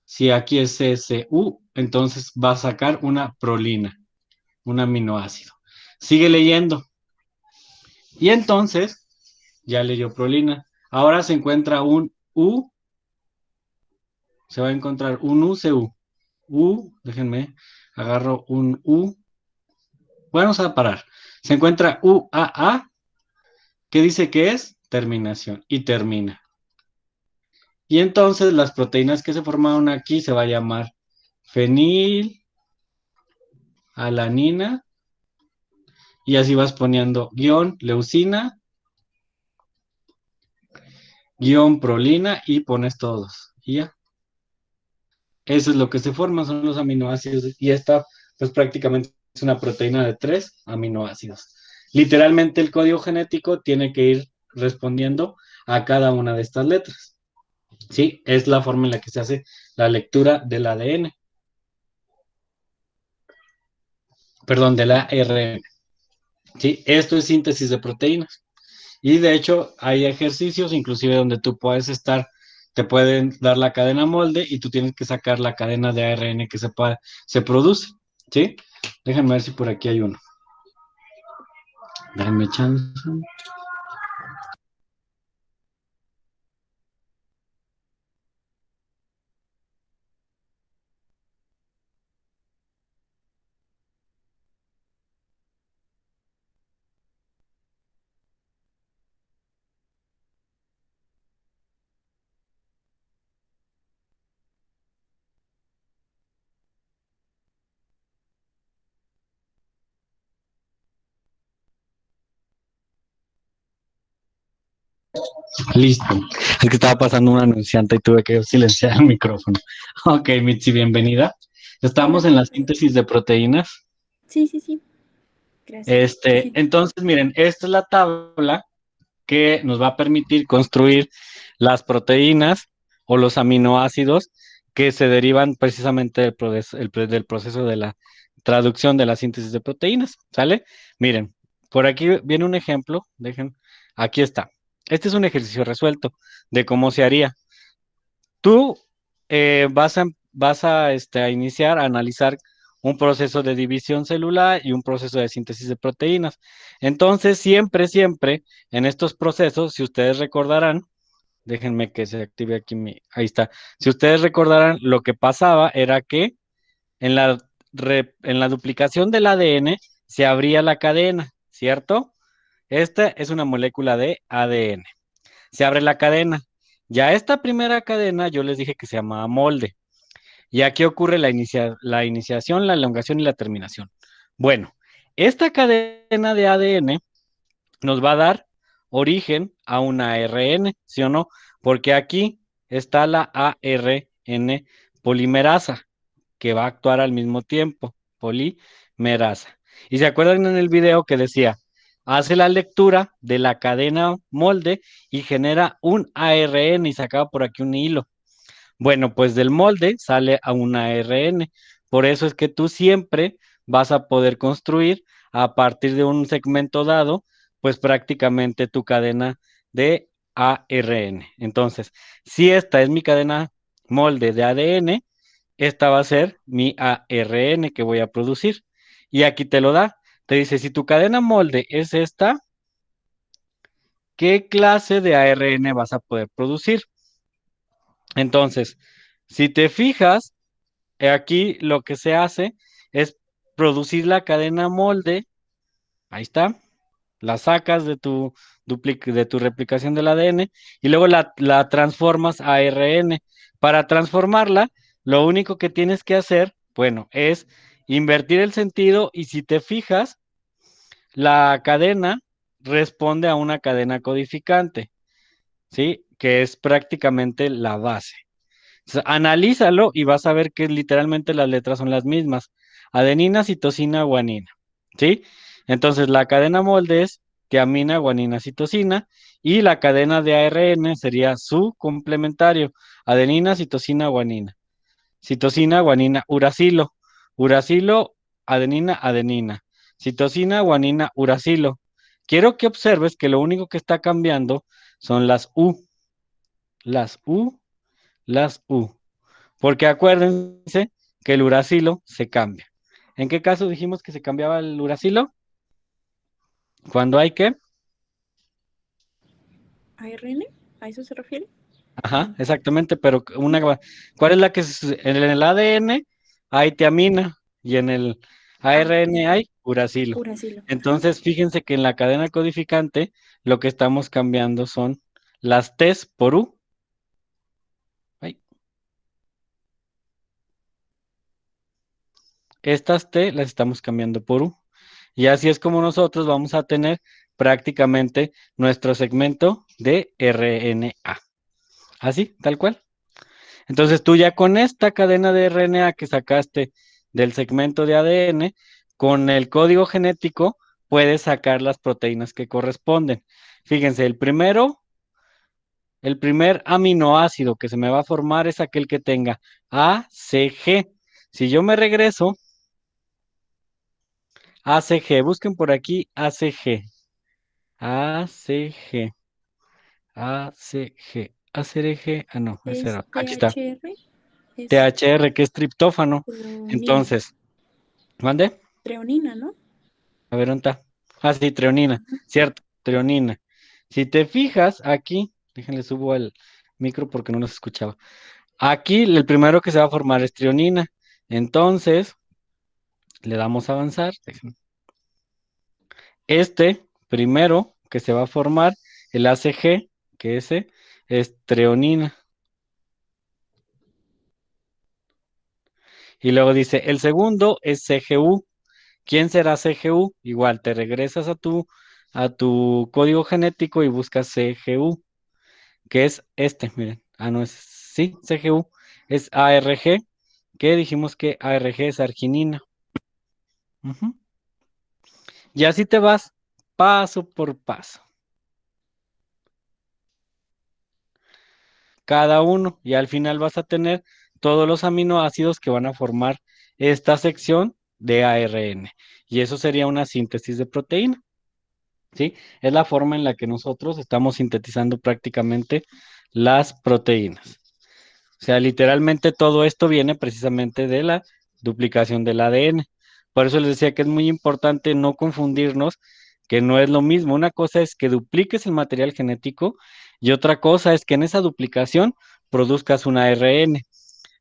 si aquí es CSU, entonces va a sacar una prolina, un aminoácido. Sigue leyendo. Y entonces, ya leyó prolina. Ahora se encuentra un U, se va a encontrar un UCU. Déjenme, agarro un U. Vamos a parar. Se encuentra UAA, que dice que es terminación, y termina. Y entonces las proteínas que se formaron aquí se va a llamar fenilalanina, y así vas poniendo guión leucina, guión prolina, y pones todos. Y ya. Eso es lo que se forma, son los aminoácidos. Y esta, pues prácticamente es una proteína de 3 aminoácidos. Literalmente el código genético tiene que ir respondiendo a cada una de estas letras. ¿Sí? Es la forma en la que se hace la lectura del ADN. Perdón, del ARN. ¿Sí? Esto es síntesis de proteínas. Y de hecho hay ejercicios inclusive donde tú puedes estar, te pueden dar la cadena molde y tú tienes que sacar la cadena de ARN que se produce, ¿sí? Déjenme ver si por aquí hay uno. Dame chance. Listo. Es que estaba pasando un anunciante y tuve que silenciar el micrófono. Ok, Mitzi, bienvenida. Hola. Estamos en la síntesis de proteínas. Sí, sí, sí. Gracias. Entonces, miren, esta es la tabla que nos va a permitir construir las proteínas o los aminoácidos que se derivan precisamente del proceso de la traducción de la síntesis de proteínas, ¿sale? Miren, por aquí viene un ejemplo, aquí está. Este es un ejercicio resuelto de cómo se haría. Tú vas a iniciar a analizar un proceso de división celular y un proceso de síntesis de proteínas. Entonces, siempre, en estos procesos, si ustedes recordarán, déjenme que se active aquí ahí está. Si ustedes recordarán, lo que pasaba era que en la duplicación del ADN se abría la cadena, ¿cierto? Esta es una molécula de ADN. Se abre la cadena. Ya esta primera cadena yo les dije que se llamaba molde. Y aquí ocurre la iniciación, la elongación y la terminación. Bueno, esta cadena de ADN nos va a dar origen a una ARN, ¿sí o no? Porque aquí está la ARN polimerasa, que va a actuar al mismo tiempo, polimerasa. Y se acuerdan en el video que decía, hace la lectura de la cadena molde y genera un ARN y sacaba por aquí un hilo. Bueno, pues del molde sale a un ARN. Por eso es que tú siempre vas a poder construir a partir de un segmento dado, pues prácticamente tu cadena de ARN. Entonces, si esta es mi cadena molde de ADN, esta va a ser mi ARN que voy a producir. Y aquí te lo da. Te dice, si tu cadena molde es esta, ¿qué clase de ARN vas a poder producir? Entonces, si te fijas, aquí lo que se hace es producir la cadena molde. Ahí está. La sacas de de tu replicación del ADN y luego la transformas a ARN. Para transformarla, lo único que tienes que hacer, bueno, es invertir el sentido y si te fijas, la cadena responde a una cadena codificante, ¿sí? Que es prácticamente la base. Entonces, analízalo y vas a ver que literalmente las letras son las mismas. Adenina, citosina, guanina. ¿Sí? Entonces, la cadena molde es tiamina, guanina, citosina y la cadena de ARN sería su complementario. Adenina, citosina, guanina. Citosina, guanina, uracilo. Uracilo, adenina, adenina. Citosina, guanina, uracilo. Quiero que observes que lo único que está cambiando son las U. Las U, las U. Porque acuérdense que el uracilo se cambia. ¿En qué caso dijimos que se cambiaba el uracilo? Cuando hay que. ¿ARN? ¿A eso se refiere? Ajá, exactamente, pero ¿cuál es la que en el ADN hay tiamina y en el Ah, ARN hay uracilo? uracilo. Ajá. Entonces, fíjense que en la cadena codificante lo que estamos cambiando son las T's por U. Ay, estas T las estamos cambiando por U. Y así es como nosotros vamos a tener prácticamente nuestro segmento de RNA. Así, tal cual. Entonces tú ya con esta cadena de RNA que sacaste del segmento de ADN, con el código genético puedes sacar las proteínas que corresponden. Fíjense, el primer aminoácido que se me va a formar es aquel que tenga ACG. Si yo me regreso, ACG, busquen por aquí ACG. ACG. ACG. ACG. Ah, no, ese Es era. Aquí está. THR, es THR, que es triptófano. treonina. Entonces, ¿mande? Treonina, ¿no? A ver, ¿dónde está? Ah, sí, treonina. Cierto, treonina. Si te fijas aquí, déjenle subo el micro porque no nos escuchaba. Aquí el primero que se va a formar es treonina. Entonces, le damos a avanzar. Este primero que se va a formar, el ACG, que ese es treonina. Y luego dice, el segundo es CGU. ¿Quién será CGU? Igual, te regresas a tu código genético y buscas CGU, que es este, miren. Ah, no es, sí, CGU. Es ARG, que dijimos que ARG es arginina. Ujú. Y así te vas paso por paso. Cada uno. Y al final vas a tener todos los aminoácidos que van a formar esta sección de ARN. Y eso sería una síntesis de proteína. ¿Sí? Es la forma en la que nosotros estamos sintetizando prácticamente las proteínas. O sea, literalmente todo esto viene precisamente de la duplicación del ADN. Por eso les decía que es muy importante no confundirnos, que no es lo mismo. Una cosa es que dupliques el material genético y otra cosa es que en esa duplicación produzcas una ARN.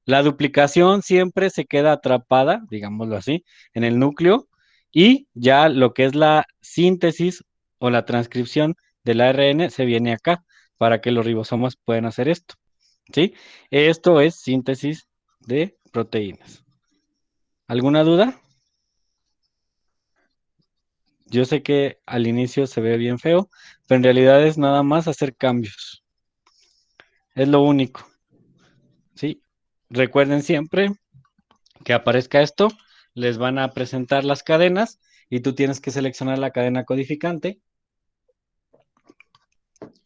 La duplicación siempre se queda atrapada, digámoslo así, en el núcleo y ya lo que es la síntesis o la transcripción del ARN se viene acá para que los ribosomas puedan hacer esto, ¿sí? Esto es síntesis de proteínas. ¿Alguna duda? Yo sé que al inicio se ve bien feo, pero en realidad es nada más hacer cambios. Es lo único, ¿sí? Recuerden siempre que aparezca esto, les van a presentar las cadenas y tú tienes que seleccionar la cadena codificante.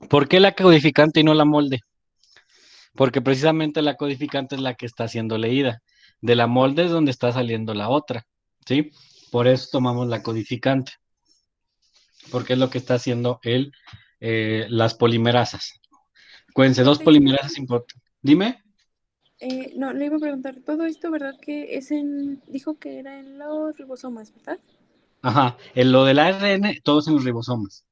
¿Por qué la codificante y no la molde? Porque precisamente la codificante es la que está siendo leída. De la molde es donde está saliendo la otra, ¿sí? Por eso tomamos la codificante, porque es lo que está haciendo las polimerasas. Acuérdense, dos Profesor, polimerasas importantes. Dime. no, le iba a preguntar, todo esto, ¿verdad? Que es dijo que era en los ribosomas, ¿verdad? Ajá, en lo del ARN, todos en los ribosomas.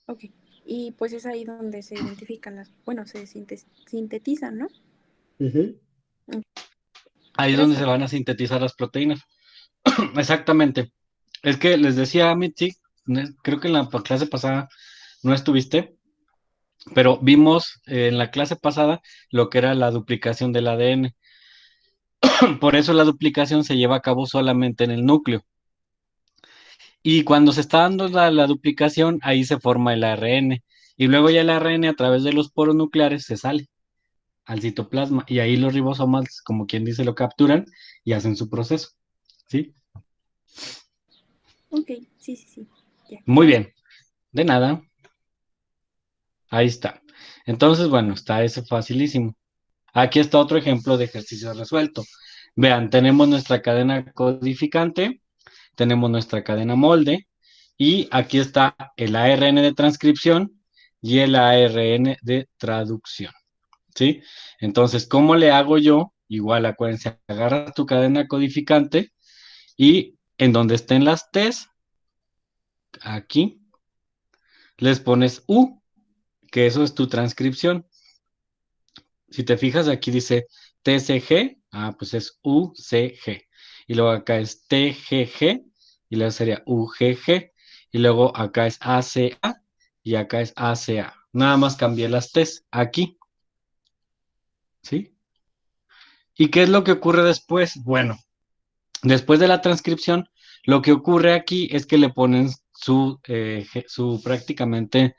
Ok. Y pues es ahí donde se identifican bueno, se sintetizan, ¿no? Ujú. Ok, Ahí es donde se gracias. van a sintetizar las proteínas. Exactamente. Es que les decía a Mitzi, creo que en la clase pasada no estuviste, pero vimos en la clase pasada lo que era la duplicación del ADN. Por eso la duplicación se lleva a cabo solamente en el núcleo. Y cuando se está dando la duplicación, ahí se forma el ARN. Y luego ya el ARN a través de los poros nucleares se sale al citoplasma. Y ahí los ribosomas, como quien dice, lo capturan y hacen su proceso. ¿Sí? Ok, sí, sí, sí. Ya, Muy gracias. bien. De nada. Ahí está. Entonces, bueno, está ese facilísimo. Aquí está otro ejemplo de ejercicio resuelto. Vean, tenemos nuestra cadena codificante, tenemos nuestra cadena molde y aquí está el ARN de transcripción y el ARN de traducción, ¿sí? Entonces, ¿cómo le hago yo? Igual, acuérdense, agarras tu cadena codificante y en donde estén las T's, aquí, les pones U, que eso es tu transcripción. Si te fijas, aquí dice TCG, pues es UCG. Y luego acá es TGG, y luego sería UGG. Y luego acá es ACA, y acá es ACA. Nada más cambié las T's aquí, ¿sí? ¿Y qué es lo que ocurre después? Bueno, después de la transcripción, lo que ocurre aquí es que le ponen su prácticamente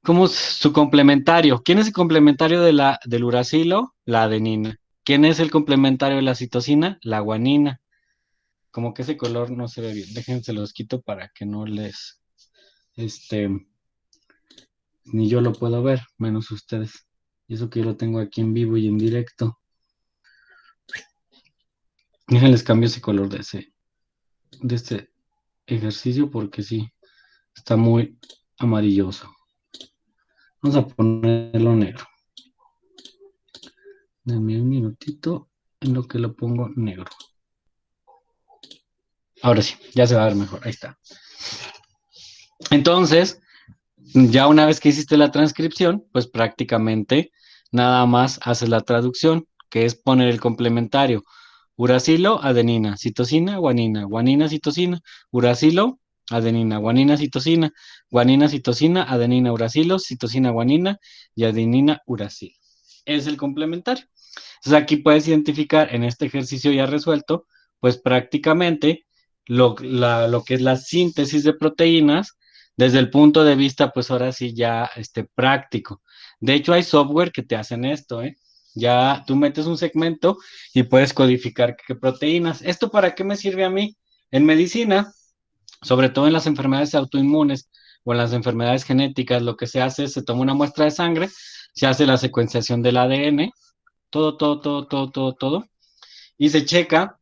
como su complementario. ¿Quién es el complementario del uracilo? La adenina. ¿Quién es el complementario de la citosina? La guanina. Como que ese color no se ve bien. Déjense los quito para que no este, ni yo lo puedo ver, menos ustedes. Y eso que yo lo tengo aquí en vivo y en directo. Déjenles cambio ese color de este ejercicio porque sí, está muy amarilloso. Vamos a ponerlo negro. Dame un minutito en lo que lo pongo negro. Ahora sí, ya se va a ver mejor. Ahí está. Entonces, ya una vez que hiciste la transcripción, pues prácticamente nada más haces la traducción, que es poner el complementario. Uracilo, adenina, citosina, guanina, guanina, citosina, uracilo, adenina, guanina, citosina, adenina, uracilo, citosina, guanina y adenina, uracilo. Es el complementario. Entonces aquí puedes identificar en este ejercicio ya resuelto, pues prácticamente lo que es la síntesis de proteínas desde el punto de vista, pues ahora sí ya práctico. De hecho, hay software que te hacen esto, ¿eh? Ya tú metes un segmento y puedes codificar qué proteínas. ¿Esto para qué me sirve a mí? En medicina, sobre todo en las enfermedades autoinmunes o en las enfermedades genéticas, lo que se hace es se toma una muestra de sangre, se hace la secuenciación del ADN, todo, y se checa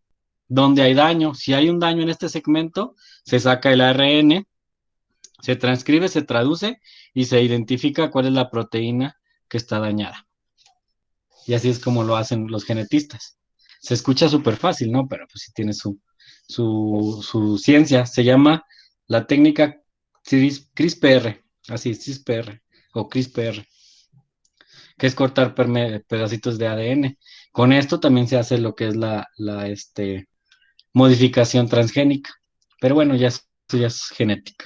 dónde hay daño. Si hay un daño en este segmento, se saca el ARN, se transcribe, se traduce y se identifica cuál es la proteína que está dañada. Y así es como lo hacen los genetistas. Se escucha súper fácil, ¿no? Pero pues sí tiene su ciencia. Se llama la técnica CRISPR, así, CRISPR o CRISPR, que es cortar pedacitos de ADN. Con esto también se hace lo que es la modificación transgénica. Pero bueno, eso ya es genética.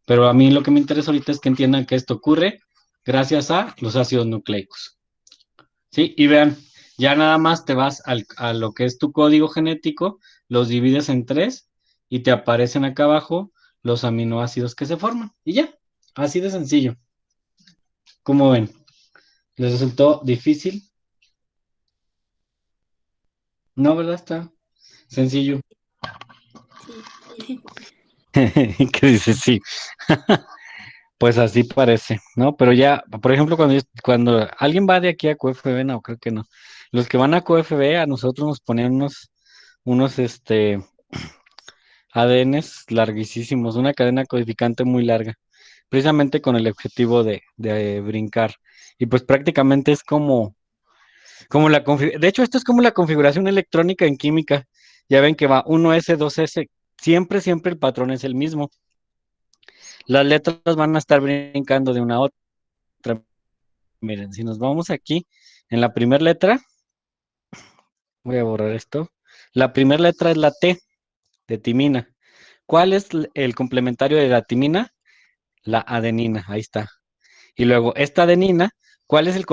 Pero a mí lo que me interesa ahorita es que entiendan que esto ocurre gracias a los ácidos nucleicos. ¿Sí? Y vean, ya nada más te vas a lo que es tu código genético, los divides en tres y te aparecen acá abajo los aminoácidos que se forman. Y ya, así de sencillo. ¿Cómo ven? ¿Les resultó difícil? No, ¿verdad? Está sencillo. Sí. Que dice sí. Pues así parece, ¿no? Pero ya, por ejemplo, cuando alguien va de aquí a QFB, no, creo que no. Los que van a QFB, a nosotros nos ponían unos ADNs larguísimos, una cadena codificante muy larga, precisamente con el objetivo de brincar. Y pues prácticamente es de hecho, esto es como la configuración electrónica en química. Ya ven que va 1S, 2S, siempre el patrón es el mismo. Las letras van a estar brincando de una a otra. Miren, si nos vamos aquí, en la primera letra, voy a borrar esto. La primera letra es la T de timina. ¿Cuál es el complementario de la timina? La adenina, ahí está. Y luego, esta adenina, ¿cuál es el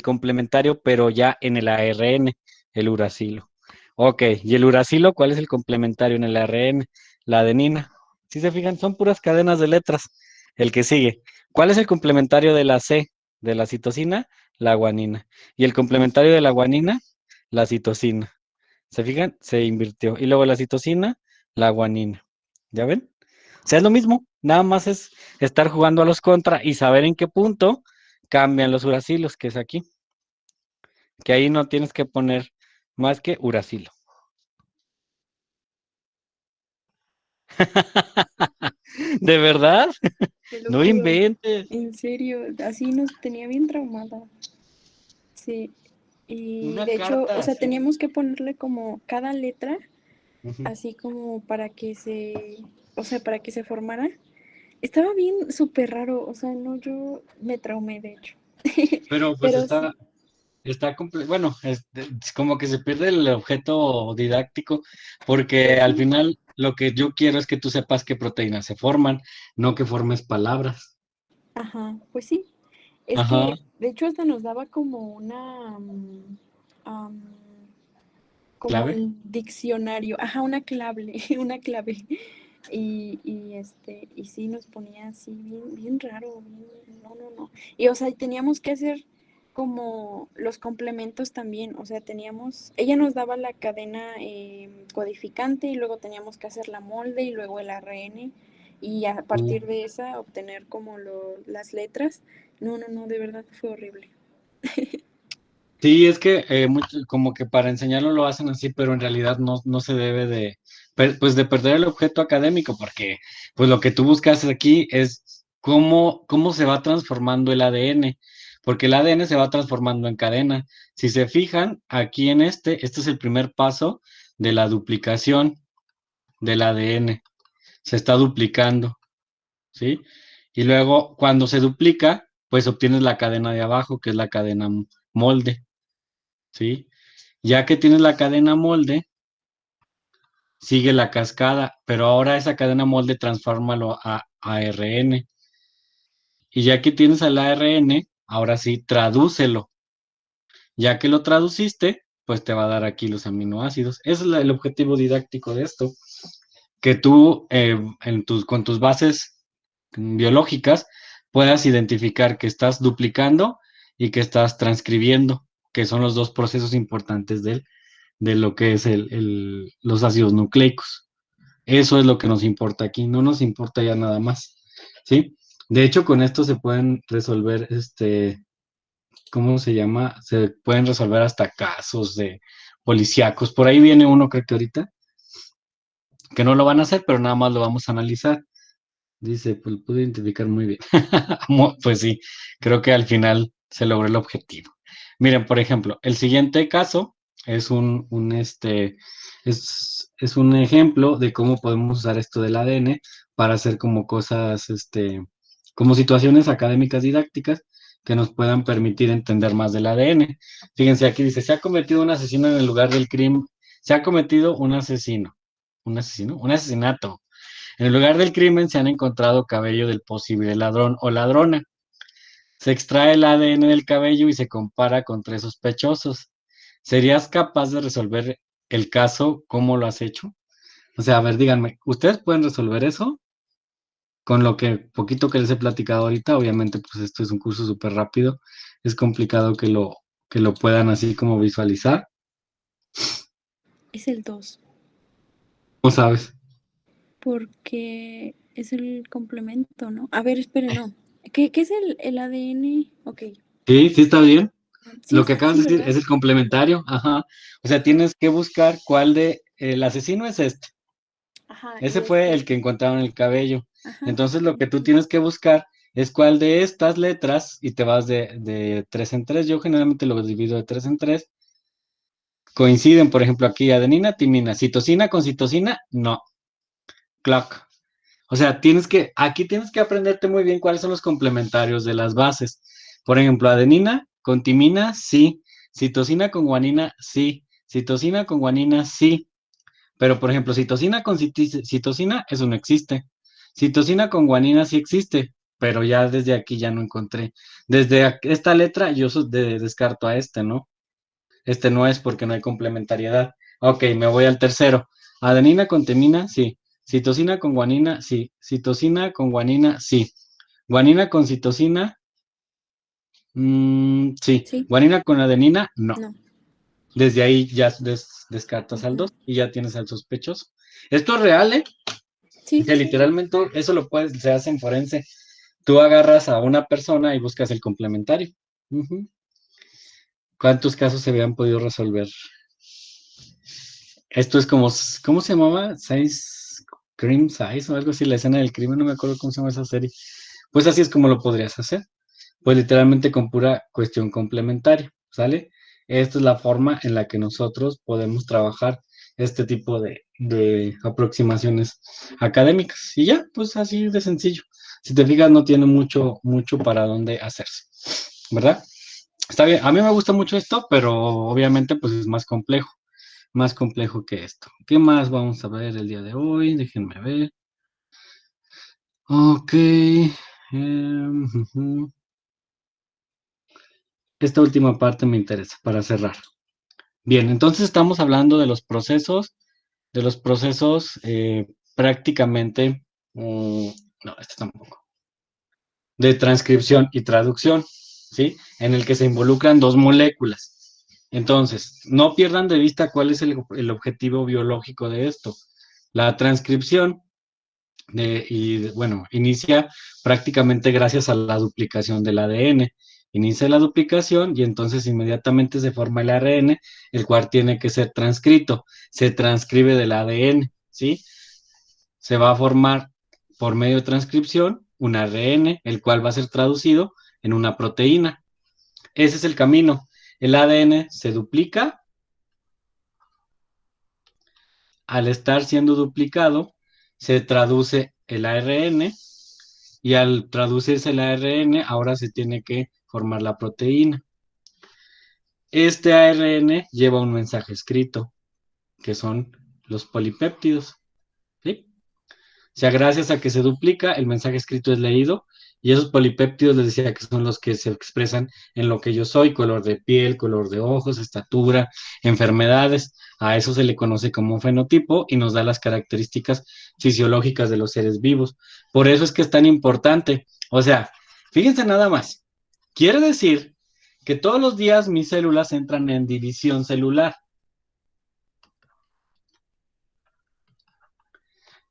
complementario, pero ya en el ARN? El uracilo. Ok, y el uracilo, ¿cuál es el complementario en el ARN? La adenina. Si se fijan, son puras cadenas de letras. El que sigue. ¿Cuál es el complementario de la C? De la citosina, la guanina. Y el complementario de la guanina, la citosina. ¿Se fijan? Se invirtió. Y luego la citosina, la guanina. ¿Ya ven? O sea, es lo mismo. Nada más es estar jugando a los contra y saber en qué punto cambian los uracilos, que es aquí. Que ahí no tienes que poner más que uracilo. ¿De verdad? Te lo No juro. inventes. En serio, así nos tenía bien traumada. Sí. Y Una de hecho, carta o sea, así. teníamos que ponerle como cada letra, Ujú. así como para que o sea, para que se formara. Estaba bien súper raro, o sea, no, yo me traumé, de hecho. Pero pues Pero sí, bueno, es como que se pierde el objeto didáctico, porque pues al sí, final lo que yo quiero es que tú sepas qué proteínas se forman, no que formes palabras. ajá, pues sí. Es Ajá, que, de hecho, hasta nos daba como una, am, como clave. un diccionario, ajá, una clave, una clave. Y sí nos ponía así bien, bien raro, no, no, no. Y o sea, teníamos que hacer como los complementos también, o sea, ella nos daba la cadena codificante y luego teníamos que hacer la molde y luego el ARN y a partir de esa obtener como las letras. No, no, no, de verdad fue horrible. Sí, es que como que para enseñarlo lo hacen así, pero en realidad no se debe pues de perder el objeto académico, porque pues lo que tú buscas aquí es cómo se va transformando el ADN, porque el ADN se va transformando en cadena. Si se fijan, aquí en este es el primer paso de la duplicación del ADN. Se está duplicando, ¿sí? Y luego cuando se duplica, pues obtienes la cadena de abajo, que es la cadena molde, ¿sí? Ya que tienes la cadena molde, sigue la cascada, pero ahora esa cadena molde transfórmalo a ARN. Y ya que tienes al ARN, ahora sí, tradúcelo. Ya que lo traduciste, pues te va a dar aquí los aminoácidos. Ese es el objetivo didáctico de esto, que tú con tus bases biológicas puedas identificar que estás duplicando y que estás transcribiendo, que son los dos procesos importantes de lo que es los ácidos nucleicos. Eso es lo que nos importa aquí, no nos importa ya nada más, ¿sí? De hecho, con esto se pueden resolver, ¿cómo se llama? Se pueden resolver hasta casos de policíacos. Por ahí viene uno, creo que ahorita, que no lo van a hacer, pero nada más lo vamos a analizar. Dice, pues lo pude identificar muy bien. Pues sí, creo que al final se logró el objetivo. Miren, por ejemplo, el siguiente caso es es un ejemplo de cómo podemos usar esto del ADN para hacer como cosas, como situaciones académicas didácticas que nos puedan permitir entender más del ADN. Fíjense, aquí dice, se ha cometido un asesino en el lugar del crimen, se ha cometido un asesinato. En el lugar del crimen se han encontrado cabello del posible ladrón o ladrona. Se extrae el ADN del cabello y se compara con tres sospechosos. ¿Serías capaz de resolver el caso? ¿Cómo lo has hecho? O sea, a ver, díganme, ¿ustedes pueden resolver eso? Con lo que poquito que les he platicado ahorita, obviamente, pues esto es un curso súper rápido. Es complicado que lo puedan así como visualizar. es el 2. ¿Cómo sabes? porque es el complemento, ¿no? A ver, espere, no. ¿Qué es el ADN? Ok. Sí, sí está bien. Sí, Lo que acabas sí, de decir ¿verdad? es el complementario, ajá. O sea, tienes que buscar cuál de, el asesino es este. Ajá, y Ese fue este. el que encontraron en el cabello. Ajá. Entonces lo que tú tienes que buscar es cuál de estas letras, y te vas de tres en tres. Yo generalmente lo divido de tres en tres. Coinciden, por ejemplo, aquí adenina, timina, citosina con citosina, no, clock. O sea, aquí tienes que aprenderte muy bien cuáles son los complementarios de las bases. Por ejemplo, adenina con timina, sí. Citosina con guanina, sí. Citosina con guanina, sí. Pero, por ejemplo, citosina con citosina, eso no existe. Citosina con guanina sí existe, pero ya desde aquí ya no encontré. Desde esta letra yo descarto a este, ¿no? Este no es porque no hay complementariedad. Ok, me voy al tercero. Adenina con timina, sí. Citosina con guanina, sí. Citosina con guanina, sí. Guanina con citosina, sí. Sí, Guanina con adenina, no. no. Desde ahí ya descartas al Ujú. 2 y ya tienes al sospechoso. Esto es real, ¿eh? Sí, Que sí, sí. literalmente eso se hace en forense. Tú agarras a una persona y buscas el complementario. Ujú. ¿Cuántos casos se habían podido resolver? Esto es como, ¿cómo se llamaba? Crime Size o algo así, la escena del crimen, no me acuerdo cómo se llama esa serie. Pues así es como lo podrías hacer. Pues literalmente con pura cuestión complementaria, ¿sale? Esta es la forma en la que nosotros podemos trabajar este tipo de aproximaciones académicas. Y ya, pues así de sencillo. Si te fijas, no tiene mucho para dónde hacerse, ¿verdad? Está bien, a mí me gusta mucho esto, pero obviamente pues es más complejo que esto. ¿Qué más vamos a ver el día de hoy? Déjenme ver. Ok. Ujú. Esta última parte me interesa para cerrar. Bien, entonces estamos hablando de los procesos prácticamente, no, este tampoco, de transcripción y traducción, ¿sí? En el que se involucran dos moléculas. Entonces, no pierdan de vista cuál es el objetivo biológico de esto. La transcripción bueno, inicia prácticamente gracias a la duplicación del ADN. Inicia la duplicación y entonces inmediatamente se forma el ARN, el cual tiene que ser transcrito. Se transcribe del ADN, ¿sí? Se va a formar por medio de transcripción un ARN, el cual va a ser traducido en una proteína. Ese es el camino. El ADN se duplica. Al estar siendo duplicado, se traduce el ARN y al traducirse el ARN, ahora se tiene que formar la proteína. Este ARN lleva un mensaje escrito, que son los polipéptidos, ¿sí? O sea, gracias a que se duplica, el mensaje escrito es leído y esos polipéptidos les decía que son los que se expresan en lo que yo soy, color de piel, color de ojos, estatura, enfermedades. A eso se le conoce como fenotipo y nos da las características fisiológicas de los seres vivos. Por eso es que es tan importante. O sea, fíjense nada más. Quiere decir que todos los días mis células entran en división celular,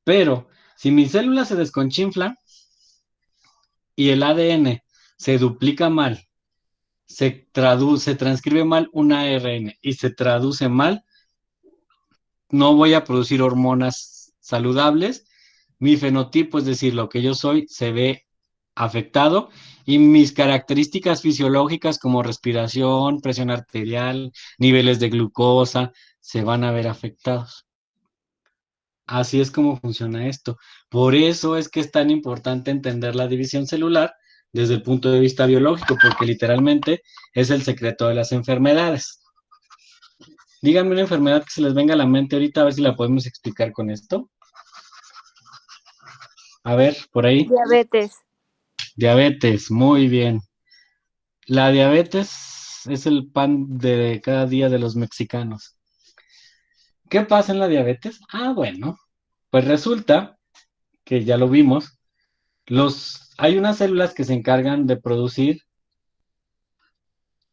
pero si mis células se desconchinflan, y el ADN se duplica mal, se transcribe mal un ARN y se traduce mal, no voy a producir hormonas saludables, mi fenotipo, es decir, lo que yo soy, se ve afectado y mis características fisiológicas como respiración, presión arterial, niveles de glucosa, se van a ver afectados. Así es como funciona esto. Por eso es que es tan importante entender la división celular desde el punto de vista biológico, porque literalmente es el secreto de las enfermedades. Díganme una enfermedad que se les venga a la mente ahorita, a ver si la podemos explicar con esto. A ver, por ahí. Diabetes. Diabetes, muy bien. La diabetes es el pan de cada día de los mexicanos. ¿Qué pasa en la diabetes? Ah, bueno, pues resulta que ya lo vimos, hay unas células que se encargan de producir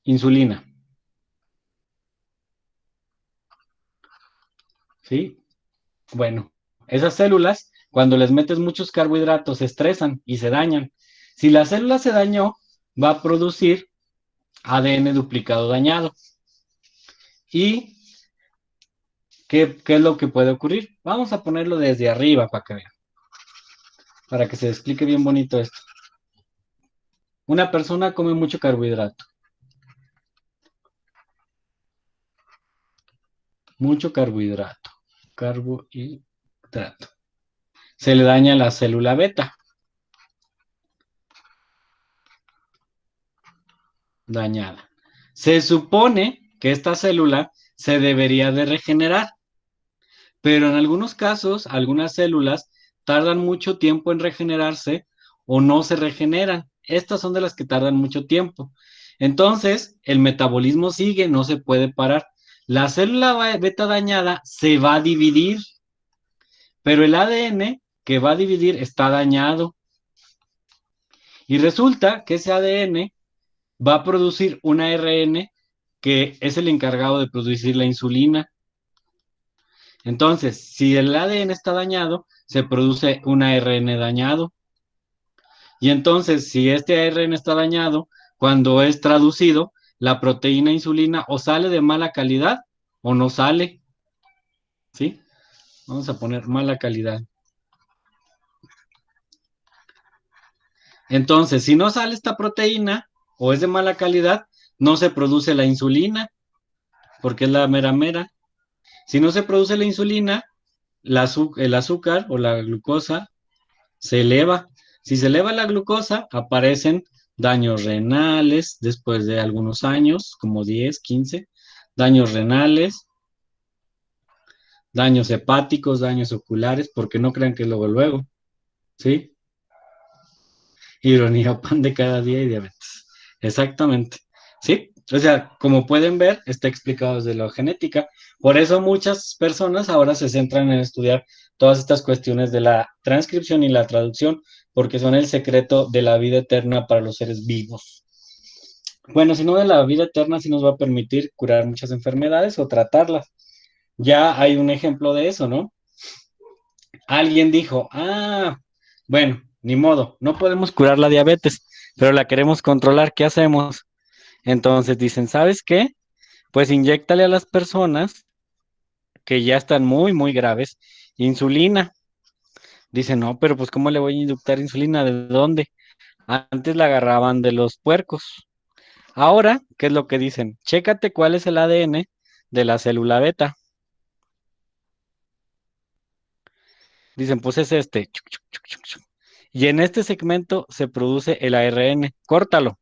insulina, ¿sí? Bueno, esas células Cuando les metes muchos carbohidratos, se estresan y se dañan. Si la célula se dañó, va a producir ADN duplicado dañado. ¿Y qué es lo que puede ocurrir? Vamos a ponerlo desde arriba para que vean, para que se explique bien bonito esto. Una persona come mucho carbohidrato. Mucho carbohidrato. Carbohidrato. Se le daña la célula beta. Dañada. Se supone que esta célula se debería de regenerar, pero en algunos casos, algunas células tardan mucho tiempo en regenerarse o no se regeneran. Estas son de las que tardan mucho tiempo. Entonces, el metabolismo sigue, no se puede parar. La célula beta dañada se va a dividir, pero el ADN que va a dividir está dañado. Y resulta que ese ADN va a producir un ARN que es el encargado de producir la insulina. Entonces, si el ADN está dañado, se produce un ARN dañado. Y entonces, si este ARN está dañado, cuando es traducido, la proteína insulina o sale de mala calidad o no sale. ¿Sí? Vamos a poner mala calidad. Entonces, si no sale esta proteína o es de mala calidad, no se produce la insulina, porque es la mera mera. Si no se produce la insulina, el azúcar o la glucosa se eleva. Si se eleva la glucosa, aparecen daños renales después de algunos años, como 10, 15, daños renales, daños hepáticos, daños oculares, porque no crean que luego, luego, ¿sí? Ironía, pan de cada día y diabetes. Exactamente, ¿sí? O sea, como pueden ver, está explicado desde la genética. Por eso muchas personas ahora se centran en estudiar todas estas cuestiones de la transcripción y la traducción, porque son el secreto de la vida eterna para los seres vivos. Bueno, si no de la vida eterna, sí nos va a permitir curar muchas enfermedades o tratarlas. Ya hay un ejemplo de eso, ¿no? Alguien dijo, bueno, ni modo, no podemos curar la diabetes, pero la queremos controlar, ¿qué hacemos? Entonces dicen, ¿sabes qué? Pues inyéctale a las personas que ya están muy, muy graves insulina. Dicen, no, pero pues ¿cómo le voy a inyectar insulina? ¿De dónde? Antes la agarraban de los puercos. Ahora, ¿qué es lo que dicen? Chécate cuál es el ADN de la célula beta. Dicen, pues es este. Chuc, chuc, chuc, chuc, chuc. Y en este segmento se produce el ARN. Córtalo.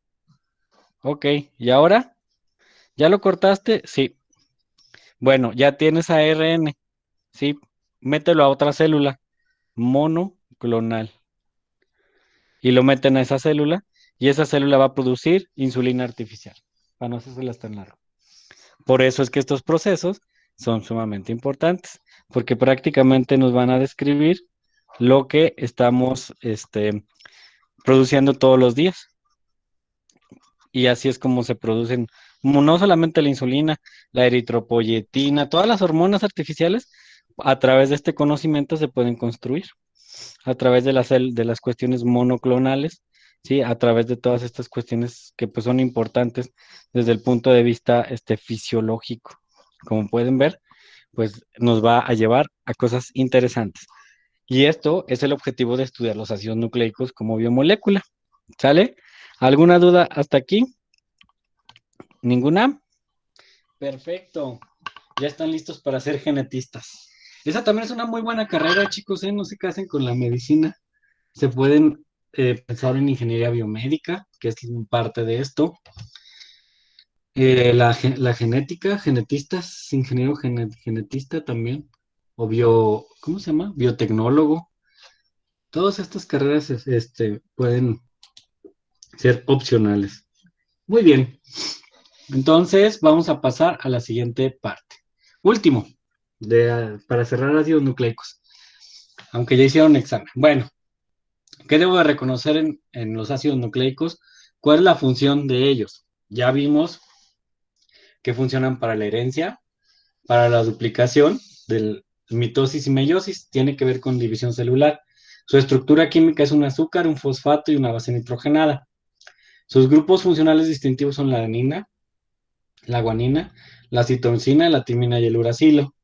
Ok, ¿y ahora? ¿Ya lo cortaste? Sí. Bueno, ya tienes ARN. Sí. Mételo a otra célula monoclonal. Y lo meten a esa célula y esa célula va a producir insulina artificial. Para no hacérselas tan largo. Por eso es que estos procesos son sumamente importantes, porque prácticamente nos van a describir lo que estamos produciendo todos los días. Y así es como se producen, no solamente la insulina, la eritropoyetina, todas las hormonas artificiales, a través de este conocimiento se pueden construir, a través de de las cuestiones monoclonales, ¿sí? A través de todas estas cuestiones que pues son importantes desde el punto de vista fisiológico. Como pueden ver, pues nos va a llevar a cosas interesantes. Y esto es el objetivo de estudiar los ácidos nucleicos como biomolécula. ¿Sale? ¿Alguna duda hasta aquí? ¿Ninguna? Perfecto. Ya están listos para ser genetistas. Esa también es una muy buena carrera, chicos, ¿eh? No se casen con la medicina. Se pueden pensar en ingeniería biomédica, que es parte de esto. La genética, genetistas, ingeniero genetista también. O ¿cómo se llama? Biotecnólogo. Todas estas carreras pueden ser opcionales. Muy bien. Entonces, vamos a pasar a la siguiente parte. Último, para cerrar ácidos nucleicos. Aunque ya hicieron examen. Bueno, ¿qué debo de reconocer en los ácidos nucleicos? ¿Cuál es la función de ellos? Ya vimos que funcionan para la herencia, para la duplicación mitosis y meiosis, tiene que ver con división celular. Su estructura química es un azúcar, un fosfato y una base nitrogenada. Sus grupos funcionales distintivos son la adenina, la guanina, la citosina, la timina y el uracilo.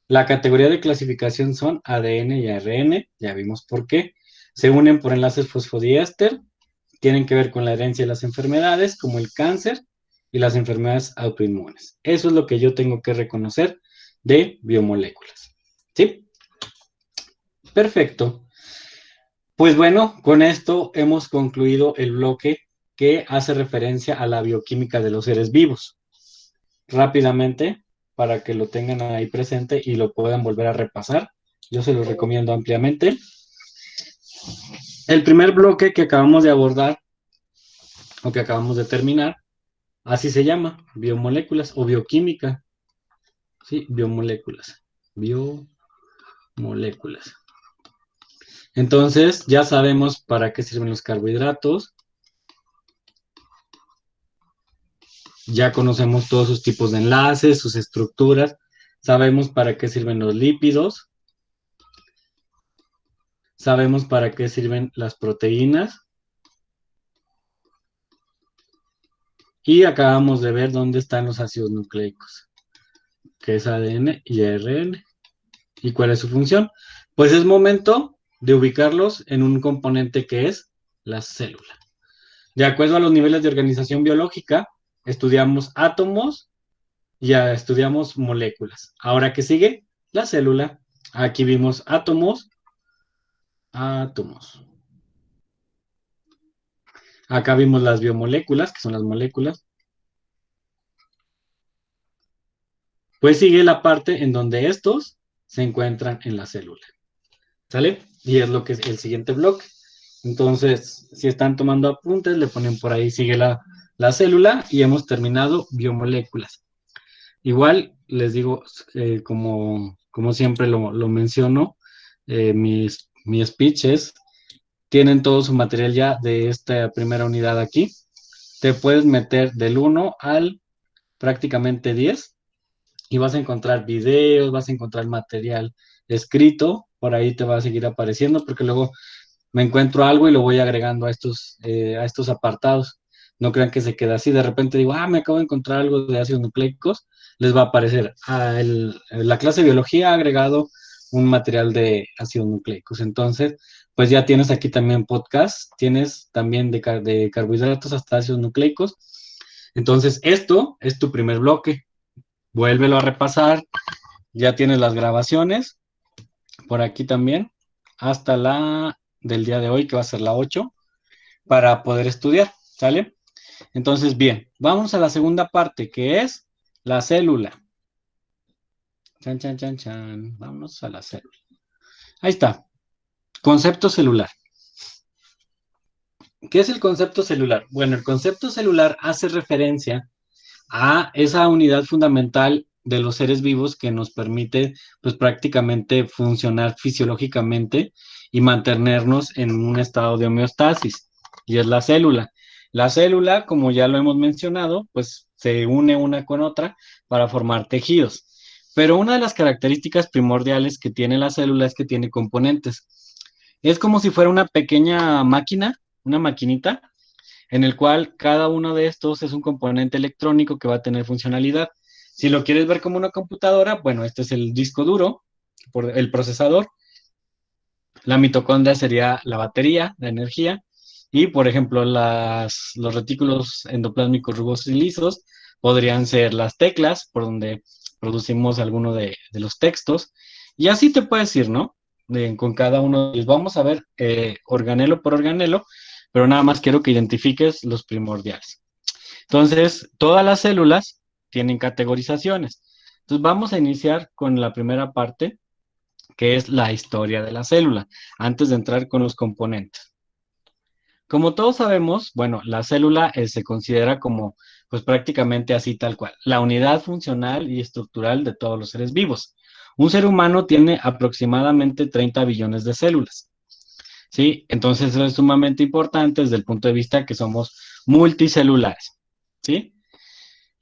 La categoría de clasificación son ADN y ARN, ya vimos por qué. Se unen por enlaces fosfodiéster, tienen que ver con la herencia de las enfermedades, como el cáncer y las enfermedades autoinmunes. Eso es lo que yo tengo que reconocer de biomoléculas. ¿Sí? Perfecto. Pues bueno, con esto hemos concluido el bloque que hace referencia a la bioquímica de los seres vivos. Rápidamente, para que lo tengan ahí presente y lo puedan volver a repasar, yo se los recomiendo ampliamente. El primer bloque que acabamos de abordar, o que acabamos de terminar, así se llama, biomoléculas o bioquímica. Sí, biomoléculas. Biomoléculas. Entonces, ya sabemos para qué sirven los carbohidratos. Ya conocemos todos sus tipos de enlaces, sus estructuras. Sabemos para qué sirven los lípidos. Sabemos para qué sirven las proteínas. Y acabamos de ver dónde están los ácidos nucleicos, que es ADN y ARN. ¿Y cuál es su función? Pues es momento de ubicarlos en un componente que es la célula. De acuerdo a los niveles de organización biológica, estudiamos átomos y ya estudiamos moléculas. Ahora, ¿qué sigue? La célula. Aquí vimos átomos. Acá vimos las biomoléculas, que son las moléculas. Pues sigue la parte en donde estos se encuentran en la célula. ¿Sale? Y es lo que es el siguiente bloque. Entonces, si están tomando apuntes, le ponen por ahí, sigue la célula y hemos terminado biomoléculas. Igual, les digo, como siempre lo menciono, mis speeches tienen todo su material ya de esta primera unidad aquí. Te puedes meter del 1 al prácticamente 10 y vas a encontrar videos, vas a encontrar material escrito, por ahí te va a seguir apareciendo, porque luego me encuentro algo y lo voy agregando a estos apartados. No crean que se queda así. De repente digo, me acabo de encontrar algo de ácidos nucleicos. Les va a aparecer. La clase de biología ha agregado un material de ácidos nucleicos. Entonces, pues ya tienes aquí también podcast. Tienes también de carbohidratos hasta ácidos nucleicos. Entonces, esto es tu primer bloque. Vuélvelo a repasar. Ya tienes las grabaciones. Por aquí también. Hasta la del día de hoy, que va a ser la 8, para poder estudiar, ¿sale? Entonces, bien, vamos a la segunda parte, que es la célula. Chan, chan, chan, chan. Vamos a la célula. Ahí está. Concepto celular. ¿Qué es el concepto celular? Bueno, el concepto celular hace referencia a esa unidad fundamental de los seres vivos que nos permite, pues prácticamente funcionar fisiológicamente y mantenernos en un estado de homeostasis, y es la célula. La célula, como ya lo hemos mencionado, pues se une una con otra para formar tejidos. Pero una de las características primordiales que tiene la célula es que tiene componentes. Es como si fuera una pequeña máquina, una maquinita, en el cual cada uno de estos es un componente electrónico que va a tener funcionalidad. Si lo quieres ver como una computadora, bueno, este es el disco duro, el procesador. La mitocondria sería la batería de energía. Y, por ejemplo, los retículos endoplásmicos rugosos y lisos podrían ser las teclas, por donde producimos alguno de los textos. Y así te puedes ir, ¿no? Con cada uno de ellos. Vamos a ver organelo por organelo, pero nada más quiero que identifiques los primordiales. Entonces, todas las células tienen categorizaciones. Entonces, vamos a iniciar con la primera parte, que es la historia de la célula, antes de entrar con los componentes. Como todos sabemos, bueno, la célula se considera como, pues prácticamente así tal cual, la unidad funcional y estructural de todos los seres vivos. Un ser humano tiene aproximadamente 30 billones de células, ¿sí? Entonces eso es sumamente importante desde el punto de vista que somos multicelulares, ¿sí?